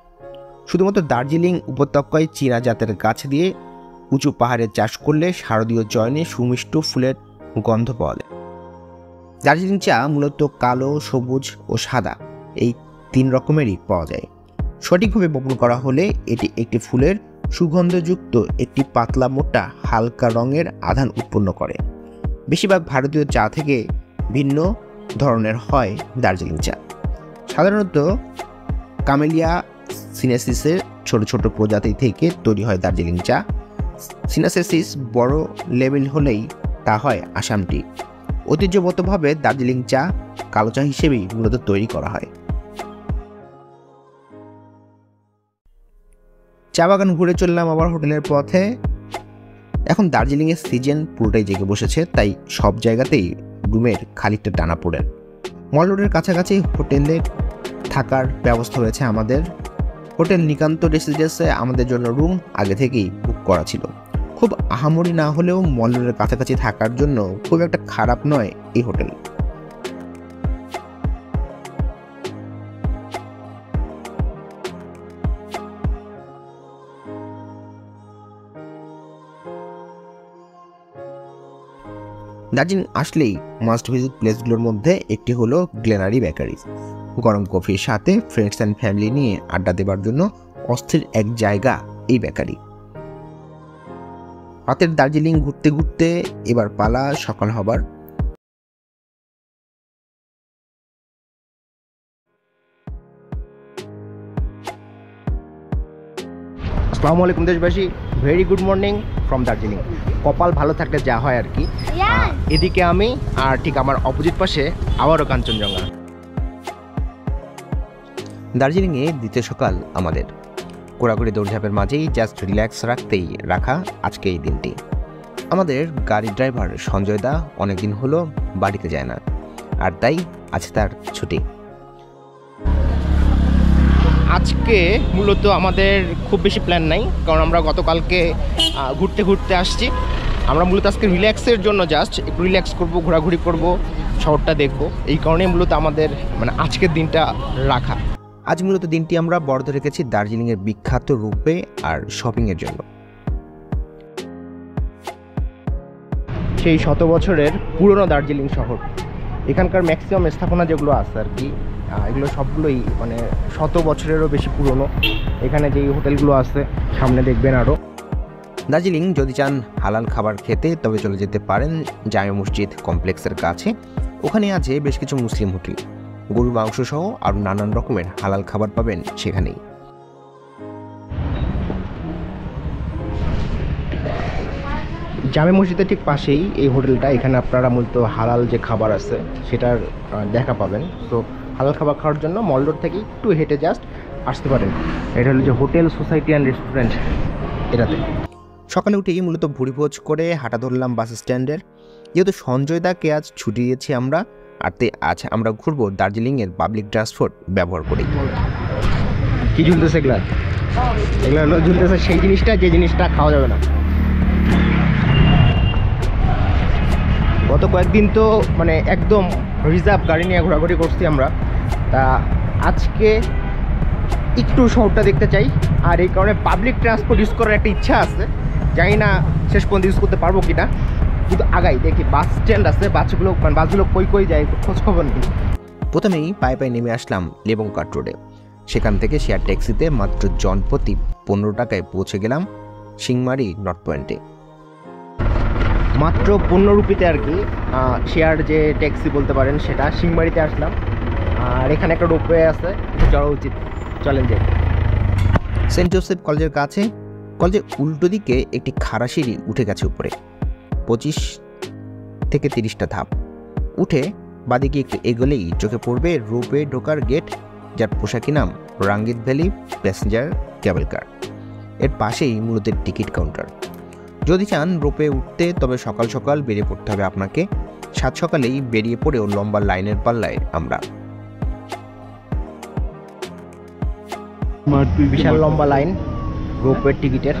Speaker 3: শুধুমাত্র দার্জিলিং উপত্যকায় চীনা জাতের গাছ দিয়ে উঁচু পাহাড়ে চাষ করলে শারদীয় চয়নে সুমিষ্ট ফুলের গন্ধ পাওয়া যায়। দার্জিলিং চা মূলত কালো, সবুজ ও সাদা এই 3 রকমেরই পাওয়া যায়। সঠিকভাবে বপন করা হলে এটি একটি ফুলের সুগন্ধযুক্ত একটি পাতলা মোটা হালকা রঙের আধান উৎপন্ন করে। বেশিরভাগ ভারতীয় চা থেকে ভিন্ন ধরনের হয় দার্জিলিং চা। সাধারণত কামেলিয়া সিনেসিসের ছোট ছোট প্রজাতি থেকে তৈরি হয় দার্জিলিং চা। সিনেসিস বড় লেভেল হলেই তা হয় আসাম টি। ঐতিহ্যগতভাবে দার্জিলিং চা কালো চা হিসেবেই মূলত তৈরি করা হয়। চা বাগান ঘুরে চললাম আবার হোটেলের পথে। এখন দার্জিলিংয়ের সিজন পুরোটাই জেগে বসেছে, তাই সব জায়গাতেই রুমের খালিকটা টানা পড়েন। মল রোডের কাছাকাছি হোটেলে থাকার ব্যবস্থা হয়েছে আমাদের। হোটেল নিকান্ত রেসিডেন্সে আমাদের জন্য রুম আগে থেকেই বুক করা ছিল। খুব আহামরি না হলেও মল রোডের কাছাকাছি থাকার জন্য খুব একটা খারাপ নয় এই হোটেল। দার্জিলিং আসলেই মাস্ট ভিজিট প্লেসগুলোর মধ্যে একটি হলো গ্লেনারি বেকারি। গরম কফির সাথে ফ্রেন্ডস অ্যান্ড ফ্যামিলি নিয়ে আড্ডা দেবার জন্য অস্থির এক জায়গা এই বেকারি। রাতের দার্জিলিং ঘুরতে ঘুরতে এবার পালা সকাল হবার।
Speaker 2: আসসালামু আলাইকুম দেশবাসী, very good morning from Darjeeling. কপাল ভালো থাকলে যা হয় আর কি। এদিকে আমি, আর ঠিক আমার অপোজিট পাশে আবারও কাঞ্চনজঙ্ঘা।
Speaker 3: দার্জিলিংয়ে দ্বিতীয় সকাল আমাদের। ঘোরাঘুরি দৌড়ঝাঁপের মাঝেই জাস্ট রিল্যাক্স রাখতেই রাখা আজকে এই দিনটি। আমাদের গাড়ি ড্রাইভার সঞ্জয় দা অনেকদিন হলো বাড়িতে যায় না, আর তাই আছে তার ছুটি।
Speaker 2: আজকে মূলত আমাদের খুব বেশি প্ল্যান নাই, কারণ আমরা গতকালকে ঘুরতে ঘুরতে আসছি। আমরা মূলত আজকে রিল্যাক্সের জন্য জাস্ট একটু রিল্যাক্স করব, ঘোরাঘুরি করব, শহরটা দেখব, এই কারণে মূলত আমাদের মানে আজকের দিনটা রাখা।
Speaker 3: আজ মূলত দিনটি আমরা বরাদ্দ রেখেছি দার্জিলিংয়ের বিখ্যাত রূপে আর শপিংয়ের জন্য।
Speaker 2: সেই 100 বছরের পুরনো দার্জিলিং শহর, এখানকার ম্যাক্সিমাম স্থাপনা যেগুলো আছে আর কি, এগুলো সবগুলোই মানে 100 বছরেরও বেশি পুরনো। এখানে যেই হোটেলগুলো আছে সামনে দেখবেন আরও।
Speaker 3: দার্জিলিং যদি চান হালাল খাবার খেতে তবে চলে যেতে পারেন জামে মসজিদ কমপ্লেক্সের কাছে। ওখানে আছে বেশ কিছু মুসলিম হোটেল, গরুর মাংস সহ আর নানান রকমের হালাল খাবার পাবেন সেখানেই।
Speaker 2: জামে মসজিদের ঠিক পাশেই এই হোটেলটা। এখানে আপনারা মূলত হালাল যে খাবার আছে সেটার দেখা পাবেন। তো হালাল খাবার খাওয়ার জন্য মল রোড থেকে একটু হেঁটে জাস্ট আসতে পারেন। এটা হলো যে হোটেল সোসাইটি অ্যান্ড রেস্টুরেন্ট এটাতে।
Speaker 3: সকালে উঠেই মূলত ভুড়িভোজ করে হাঁটা ধরলাম বাস স্ট্যান্ডের। যেহেতু সঞ্জয় দাকে আজ ছুটি দিয়েছি আমরা, আর তাই আজ আমরা ঘুরবো দার্জিলিংয়ের পাবলিক ট্রান্সপোর্ট ব্যবহার করি।
Speaker 2: কি ঝুলতেছে এগুলো? এগুলো হলো ঝুলতেছে সেই জিনিসটা যে জিনিসটা খাওয়া যাবে না। গত কয়েকদিন তো মানে একদম রিজার্ভ গাড়ি নিয়ে ঘোরাঘুরি করছি আমরা, তা আজকে একটু শহরটা দেখতে চাই, আর এই কারণে পাবলিক ট্রান্সপোর্ট ইউজ করার একটা ইচ্ছা আছে। জানি না শেষ পর্যন্ত ইউজ করতে পারবো কিনা, কিন্তু আগাই দেখি। বাস স্ট্যান্ড আছে, বাসগুলো কই যায় খোঁজ খবর নেই।
Speaker 3: প্রথমেই পায়ে পায়ে নেমে আসলাম লেবংকাট রোডে। সেখান থেকে শেয়ার ট্যাক্সিতে মাত্র জনপ্রতি 15 টাকায় পৌঁছে গেলাম সিংমারি নর্থ পয়েন্টে।
Speaker 2: মাত্র 15 রুপিতে আর কি শেয়ার যে ট্যাক্সি বলতে পারেন সেটা। সিংমারিতে আসলাম, আর এখানে একটা রোপওয়ে আছে, যাওয়া উচিত। চলেন যে
Speaker 3: সেন্ট জোসেফ কলেজের কাছে। কলেজের উল্টো দিকে একটি খাড়া সিঁড়ি উঠে গেছে উপরে। 25 থেকে 30টা ধাপ। উঠে বাদিকে একটু এগোলেই চোখে পড়বে রোপওয়ে ঢোকার গেট, যার পোশাকি নাম রাঙ্গিত ভ্যালি প্যাসেঞ্জার কেবল কার। এর পাশেই মূলত টিকিট কাউন্টার। যদি চান রোপে উঠতে, তবে সকাল সকাল বেরিয়ে পড়তে হবে আপনাকে। সাত সকালেই বেরিয়ে পড়েও লম্বা লাইনের পাল্লায় আমরা।
Speaker 2: বিশাল লম্বা লাইন রোপওয়ের টিকিটের।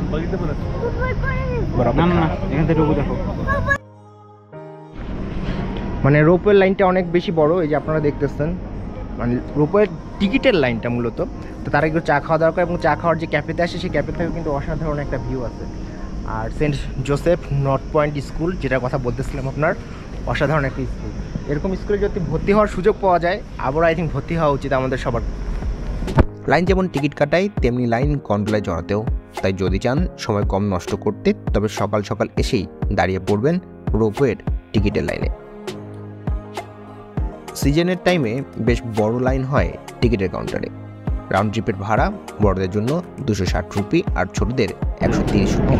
Speaker 2: মানে রোপওয়ের লাইনটা অনেক বেশি বড়, এই যে আপনারা দেখতেছেন, মানে রোপওয়ের টিকিটের লাইনটা মূলত। তো তার একটু চা খাওয়া দরকার, এবং চা খাওয়ার যে ক্যাফেতে আসে সেই ক্যাফে থেকেও কিন্তু অসাধারণ একটা ভিউ আছে। আর Saint Joseph North Point School, যেটার কথা বলতেছিলাম আপনার, অসাধারণ একটা স্কুল। এরকম স্কুলে যদি ভর্তি হওয়ার সুযোগ পাওয়া যায়, আবার আই থিঙ্ক ভর্তি হওয়া উচিত আমাদের সবার।
Speaker 3: লাইন যেমন টিকিট কাটায়, তেমনি লাইন গন্ডোলায় জড়াতেও। তাই যদি চান সময় কম নষ্ট করতে, তবে সকাল সকাল এসেই দাঁড়িয়ে পড়বেন রোপওয়ের টিকিটের লাইনে। সিজনের টাইমে বেশ বড় লাইন হয় টিকিটের কাউন্টারে। রাউন্ড ট্রিপের ভাড়া বড়দের জন্য 260 রুপি আর ছোটদের 130 রুপি।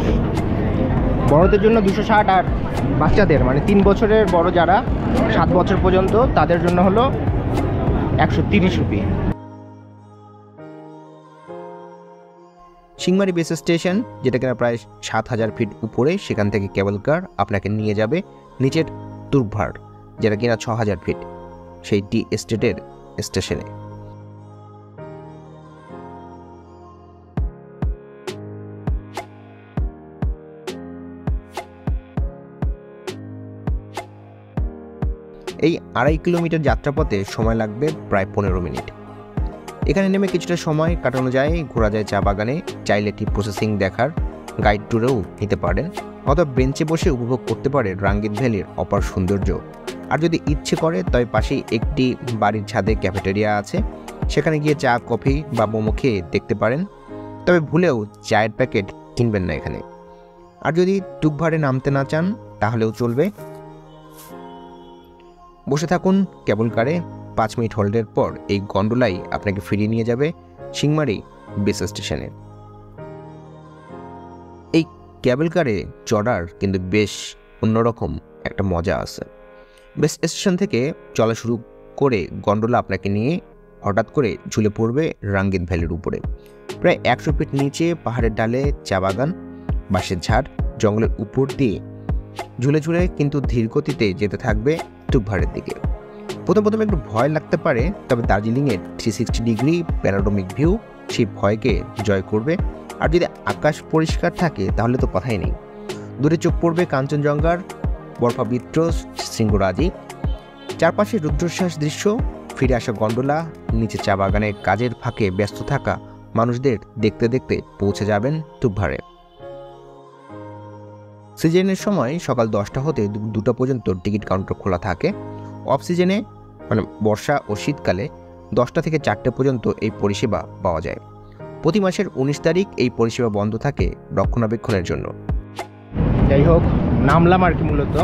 Speaker 2: বড়দের জন্য 260, আর বাচ্চাদের মানে 3 বছরের বড় যারা 7 বছর পর্যন্ত, তাদের জন্য হলো 130 রুপি।
Speaker 3: সিংমারি বেস স্টেশন, যেটা কিনা প্রায় 7000 ফিট উপরে, সেখান থেকে কেবল কার আপনাকে নিয়ে যাবে নিচের তুর্কভার, যেটা কিনা 6000 ফিট, সেই টি এস্টেটের স্টেশনে। এই 2.5 কিলোমিটার যাত্রাপথে সময় লাগবে প্রায় 15 মিনিট। এখানে নেমে কিছুটা সময় কাটানো যায়, ঘোরা যায় চা বাগানে, চাইলে টি প্রসেসিং দেখার গাইড ট্যুরেও নিতে পারেন, অথবা বেঞ্চে বসে উপভোগ করতে পারে রাঙ্গিত ভ্যালির অপার সৌন্দর্য। আর যদি ইচ্ছে করে, তবে পাশেই একটি বাড়ির ছাদে ক্যাফেটেরিয়া আছে, সেখানে গিয়ে চা, কফি বা মোমো খেয়ে দেখতে পারেন। তবে ভুলেও চায়ের প্যাকেট কিনবেন না এখানে। আর যদি তুকভারে নামতে না চান, তাহলেও চলবে। বসে থাকুন কেবল কারে, 5 মিনিট হোল্ডের পর এই গন্ডোলাই আপনাকে ফিরিয়ে নিয়ে যাবে সিংমারি বেস স্টেশনে। এই কেবল কারে চড়ার কিন্তু বেশ অন্যরকম একটা মজা আছে। বেস স্টেশন থেকে চলা শুরু করে গন্ডোলা আপনাকে নিয়ে হঠাৎ করে ঝুলে পড়বে রাঙ্গিত ভ্যালির উপরে। প্রায় 100 ফিট নিচে পাহাড়ের ডালে চা বাগান, বাঁশের ঝাড়, জঙ্গলের উপর দিয়ে ঝুলে ঝুলে কিন্তু ধীর গতিতে যেতে থাকবে তুকভারের দিকে। প্রথম একটু ভয় লাগতে পারে, তবে দার্জিলিংয়ের 360 ডিগ্রি প্যানোরামিক ভিউ সেই ভয়কে জয় করবে। আর যদি আকাশ পরিষ্কার থাকে, তাহলে তো কথাই নেই। দূরে চোখ পড়বে কাঞ্চনজঙ্ঘার বরফাবৃত শৃঙ্গরাজি, চারপাশে রুদ্রশ্বাস দৃশ্য। ফিরে আসা গন্ডোলা নিচে চা বাগানের কাজের ফাঁকে ব্যস্ত থাকা মানুষদের দেখতে দেখতে পৌঁছে যাবেন তুকভারে। সিজনের সময় সকাল 10টা হতে 2টা পর্যন্ত টিকিট কাউন্টার খোলা থাকে। অফ সিজনে মানে বর্ষা ও শীতকালে 10টা থেকে 4টে পর্যন্ত এই পরিষেবা পাওয়া যায়। প্রতি মাসের 19 তারিখ এই পরিষেবা বন্ধ থাকে রক্ষণাবেক্ষণের জন্য।
Speaker 2: যাই হোক, নামলাম আর কি মূলত।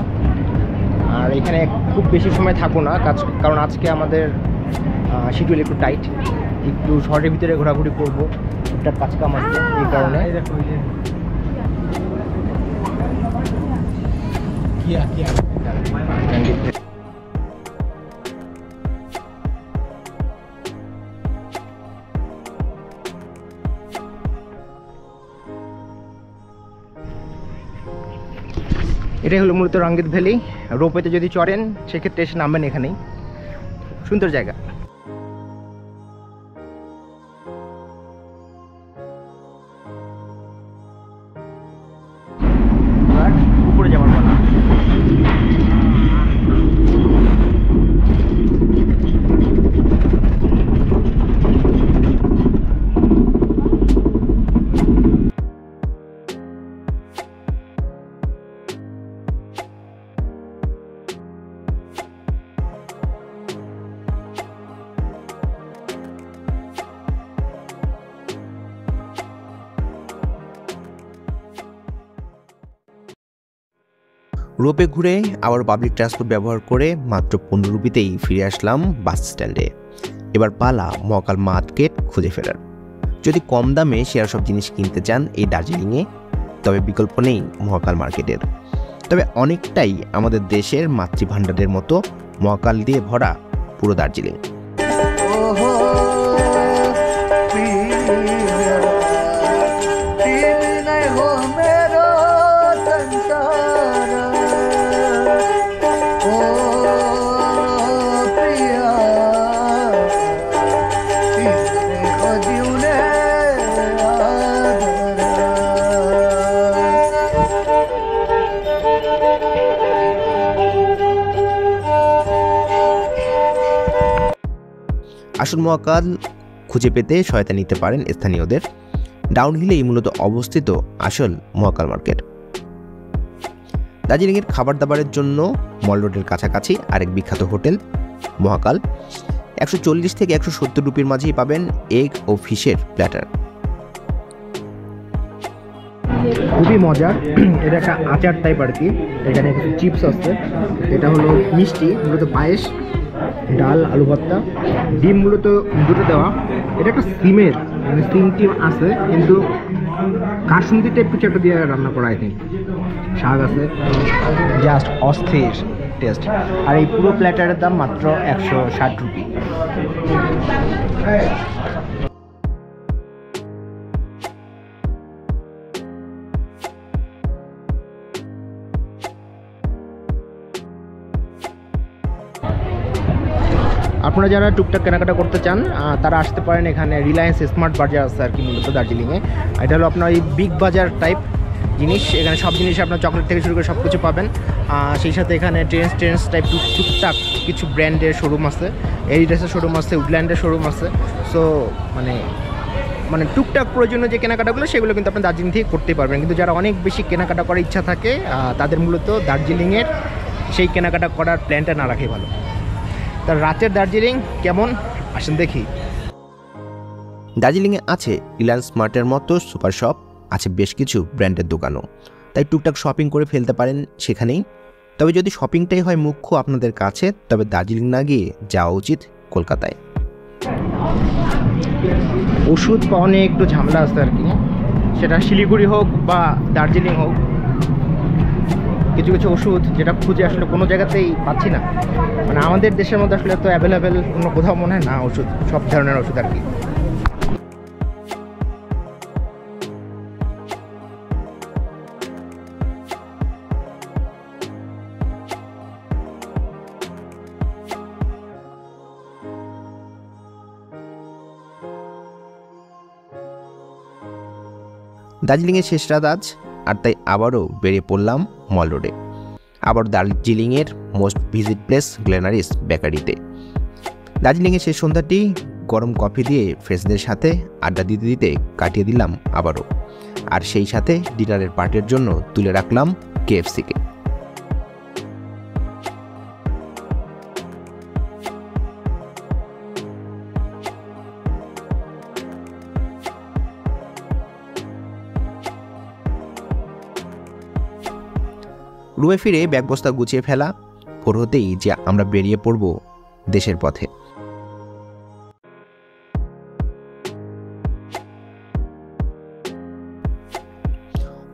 Speaker 2: আর এখানে খুব বেশি সময় থাকবো না, কারণ আজকে আমাদের শিডিউল একটু টাইট, একটু শহরের ভিতরে ঘোরাঘুরি করবো, একটা কাজ কাম আছে, এই কারণে। এটাই হলো মূলত রাঙ্গিত ভ্যালি। রোপওয়েতে যদি চড়েন, সেক্ষেত্রে এসে নামবেন এখানেই। সুন্দর জায়গা। উপরে যাওয়ার পালা।
Speaker 3: রোপে ঘুরে আবার পাবলিক ট্রান্সপোর্ট ব্যবহার করে মাত্র 15 রুপিতেই ফিরে আসলাম বাস স্ট্যান্ডে। এবার পালা মহাকাল মার্কেট খুঁজে ফেরার। যদি কম দামে সেরা সব জিনিস কিনতে চান এই দার্জিলিংয়ে, তবে বিকল্প নেই মহাকাল মার্কেটের। তবে অনেকটাই আমাদের দেশের মাতৃভাণ্ডারের মতো মহাকাল দিয়ে ভরা পুরো দার্জিলিং। আসল মহাকাল খুঁজে পেতে সহায়তা নিতে পারেন স্থানীয়দের। ডাউনহিলেই মূলত অবস্থিত আসল মহাকাল মার্কেট। দার্জিলিংয়ের খাবার দাবারের জন্য মল রোডের কাছাকাছি আরেক বিখ্যাত হোটেল মহাকাল। 140 থেকে 170 রুপির মাঝেই পাবেন এগ ও ফিশের প্ল্যাটার।
Speaker 2: খুবই মজার। এটা একটা আচার টাইপ আর কি। এখানে কিছু চিপস আছে, এটা হলো মিষ্টি, মূলত পায়েস, ডাল, আলু ভর্তা, ডিম মূলত দুটো দেওয়া। এটা একটা সিমের মানে সিম টিম আছে, কিন্তু কাসুন্দি টাইপ কিছু একটা দিয়ে রান্না করা। আই থিঙ্ক শাক আছে, জাস্ট অস্থির টেস্ট। আর এই পুরো প্ল্যাটারের দাম মাত্র 160 রুপি। আপনারা যারা টুকটাক কেনাকাটা করতে চান তারা আসতে পারেন এখানে। রিলায়েন্স স্মার্ট বাজার আছে আর কি মূলত দার্জিলিংয়ে। এটা হলো আপনার এই বিগ বাজার টাইপ জিনিস। এখানে সব জিনিস আপনার চকলেট থেকে শুরু করে সব কিছু পাবেন। সেই সাথে এখানে ট্রেন্ডস টাইপ টুকটাক কিছু ব্র্যান্ডের শোরুম আছে, এডিডাসের শোরুম আছে, উডল্যান্ডের শোরুম আছে। সো মানে টুকটাক প্রয়োজনীয় যে কেনাকাটাগুলো সেগুলো কিন্তু আপনি দার্জিলিং থেকে করতে পারবেন। কিন্তু যারা অনেক বেশি কেনাকাটা করার ইচ্ছা থাকে তাদের মূলত দার্জিলিংয়ের সেই কেনাকাটা করার প্ল্যানটা না রাখে ভালো। তার রাতের দার্জিলিং কেমন আসেন দেখি।
Speaker 3: দার্জিলিংয়ে আছে রিলায়েন্স স্মার্টের মতো সুপার শপ, আছে বেশ কিছু ব্র্যান্ডের দোকানও, তাই টুকটাক শপিং করে ফেলতে পারেন সেখানেই। তবে যদি শপিংটাই হয় মুখ্য আপনাদের কাছে, তবে দার্জিলিং না গিয়ে যাওয়া উচিত কলকাতায়।
Speaker 2: ওষুধ পাওয়া নিয়ে একটু ঝামেলা আছে আর কি, সেটা শিলিগুড়ি হোক বা দার্জিলিং হোক। কিছু কিছু ওষুধ যেটা খুঁজে আসলে কোনো জায়গাতেই পাচ্ছি না। মানে আমাদের দেশের মধ্যে আসলে তো অ্যাভেলেবেল অন্য কোথাও মনে হয় না ওষুধ, সব ধরনের ওষুধ আর কি।
Speaker 3: দার্জিলিংয়ের শেষ রাত আজ, আর তাই আবারও বেরিয়ে পড়লাম মল রোডে। আবার দার্জিলিংয়ের মোস্ট ভিজিট প্লেস গ্লেনারিস বেকারিতে। দার্জিলিংয়ের শেষ সন্ধ্যাটি গরম কফি দিয়ে ফ্রেন্ডসদের সাথে আড্ডা দিতে দিতে কাটিয়ে দিলাম আবারও। আর সেই সাথে ডিনারের পার্টির জন্য তুলে রাখলাম KFC-কে। রুমে ফিরে ব্যাগ বস্তা গুছিয়ে ফেলা, ভোর হতেই যে আমরা বেরিয়ে পড়ব দেশের পথে।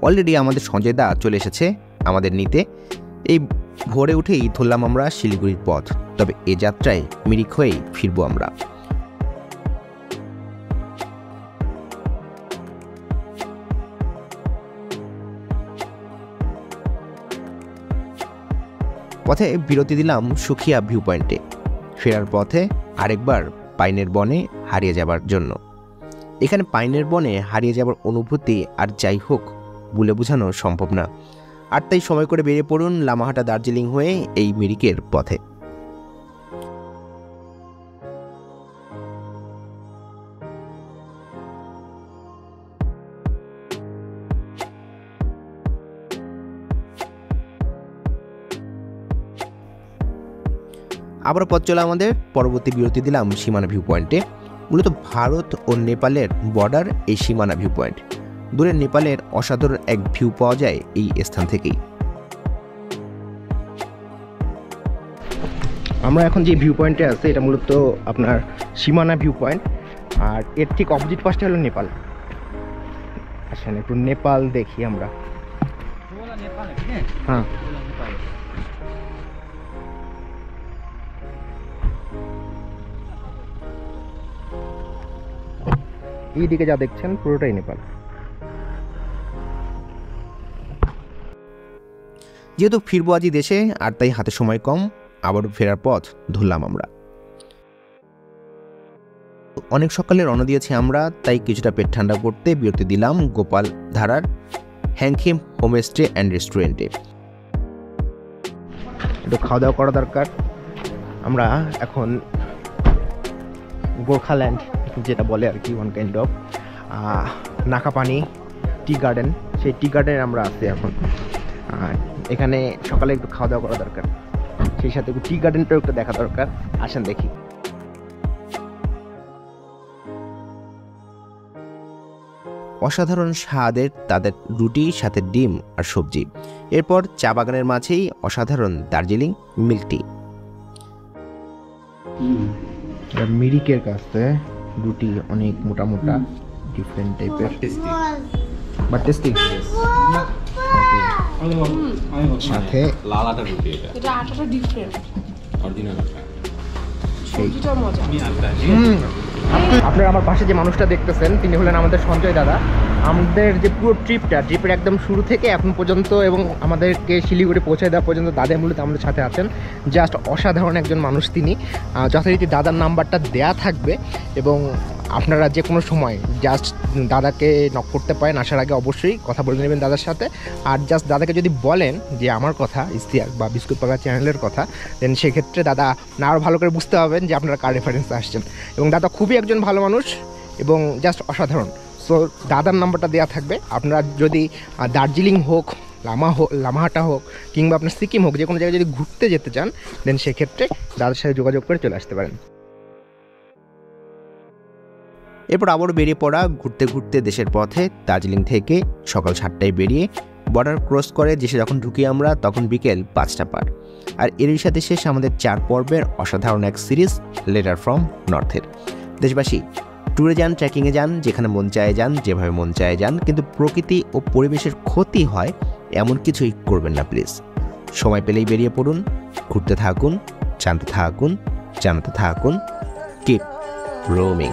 Speaker 3: অলরেডি আমাদের সঞ্জয় দা চলে এসেছে আমাদের নিতে। এই ভোরে উঠেই ধরলাম আমরা শিলিগুড়ির পথ। তবে এ যাত্রায় মিরিক হয়েই ফিরবো আমরা। পথে বিরতি দিলাম সুখিয়া ভিউ পয়েন্টে। ফেরার পথে আরেকবার পাইনের বনে হারিয়ে যাবার জন্য। এখানে পাইনের বনে হারিয়ে যাবার অনুভূতি আর যাই হোক বলে বোঝানো সম্ভব না। আর তাই সময় করে বেরিয়ে পড়ুন লামাহাটা দার্জিলিং হয়ে এই মিরিকের পথে। আবার পথ চলে আমাদের। পরবর্তী বিরতি দিলাম সীমানা ভিউ পয়েন্টে। মূলত ভারত ও নেপালের বর্ডার এই সীমানা ভিউ পয়েন্ট। দূরে নেপালের অসাধারণ এক ভিউ পাওয়া যায় এই স্থান থেকেই।
Speaker 2: আমরা এখন যে ভিউ পয়েন্টে আছি এটা মূলত আপনার সীমানা ভিউ পয়েন্ট, আর এর ঠিক অপোজিট পাশটা হলো নেপাল। আসেন একটু নেপাল দেখি আমরা। হ্যাঁ এইদিকে যা দেখছেন পুরোটাই নেপাল।
Speaker 3: যেহেতু ফিরবো আজই দেশে, আর তাই হাতে সময় কম, আবারও ফেরার পথ ধরলাম আমরা। অনেক সকালে রওনা দিয়েছি আমরা, তাই কিছুটা পেট ঠান্ডা করতে বিরতি দিলাম গোপাল ধারার হ্যাংখিম হোমস্টে অ্যান্ড রেস্টুরেন্টে।
Speaker 2: একটু খাওয়া দাওয়া করা দরকার। আমরা এখন গোর্খাল্যান্ড যেটা বলে আর কি, one kind of Nakapani tea garden, সেই টি গার্ডেনে আমরা আছি এখন। এখানে সকালে একটু খাওয়া দাওয়া করা দরকার, সেই সাথে টি গার্ডেনটাও একটু দেখা দরকার। আসেন দেখি।
Speaker 3: অসাধারণ স্বাদের তাদের রুটি, সাথে ডিম আর সবজি। এরপর চা বাগানের মাঝেই অসাধারণ দার্জিলিং মিল্ক টি।
Speaker 2: মিরিকের কাছে রুটি অনেক মোটা মোটা, ডিফারেন্ট টাইপের, বাট টেস্টি। সাথে
Speaker 6: লাল আটা রুটি,
Speaker 4: এটা আটাটা ডিফারেন্ট,
Speaker 6: অরিজিনাল আটা।
Speaker 4: সবজিটা মজা।
Speaker 2: আপনারা আমার পাশে যে মানুষটা দেখতেছেন তিনি হলেন আমাদের সঞ্জয় দাদা। আমাদের যে পুরো ট্রিপের একদম শুরু থেকে এখন পর্যন্ত এবং আমাদেরকে শিলিগুড়ি পৌঁছে দেওয়া পর্যন্ত দাদা মূলত আমাদের সাথে আছেন। জাস্ট অসাধারণ একজন মানুষ তিনি। যথারীতি দাদার নাম্বারটা দেয়া থাকবে এবং আপনারা যে কোনো সময় জাস্ট দাদাকে নক করতে পারেন। আসার আগে অবশ্যই কথা বলে নেবেন দাদার সাথে। আর জাস্ট দাদাকে যদি বলেন যে আমার কথা ইস্তিয়াক বা বিস্কুট পাকা চ্যানেলের কথা, দেন সেক্ষেত্রে দাদা আরও ভালো করে বুঝতে পারবেন যে আপনারা কার রেফারেন্সে আসছেন। এবং দাদা খুবই একজন ভালো মানুষ এবং জাস্ট অসাধারণ। সো দাদার নাম্বারটা দেওয়া থাকবে। আপনারা যদি দার্জিলিং হোক, লামাহাটা হোক, কিংবা আপনার সিকিম হোক, যে কোনো জায়গায় যদি ঘুরতে যেতে চান, দেন সেক্ষেত্রে দাদার সাথে যোগাযোগ করে চলে আসতে পারেন।
Speaker 3: এরপর আবারও বেরিয়ে পড়া ঘুরতে ঘুরতে দেশের পথে। দার্জিলিং থেকে সকাল 7টায় বেরিয়ে বর্ডার ক্রস করে দেশে যখন ঢুকি আমরা, তখন বিকেল 5টা পার। আর এরই সাথে শেষ আমাদের 4 পর্বের অসাধারণ এক সিরিজ, লেটার ফ্রম নর্থের। দেশবাসী, ট্যুরে যান, ট্রেকিংয়ে যান, যেখানে মন চায় যান, যেভাবে মন চায় যান, কিন্তু প্রকৃতি ও পরিবেশের ক্ষতি হয় এমন কিছুই করবেন না প্লিজ। সময় পেলেই বেরিয়ে পড়ুন, ঘুরতে থাকুন, জানতে থাকুন, জানাতে থাকুন। Keep roaming.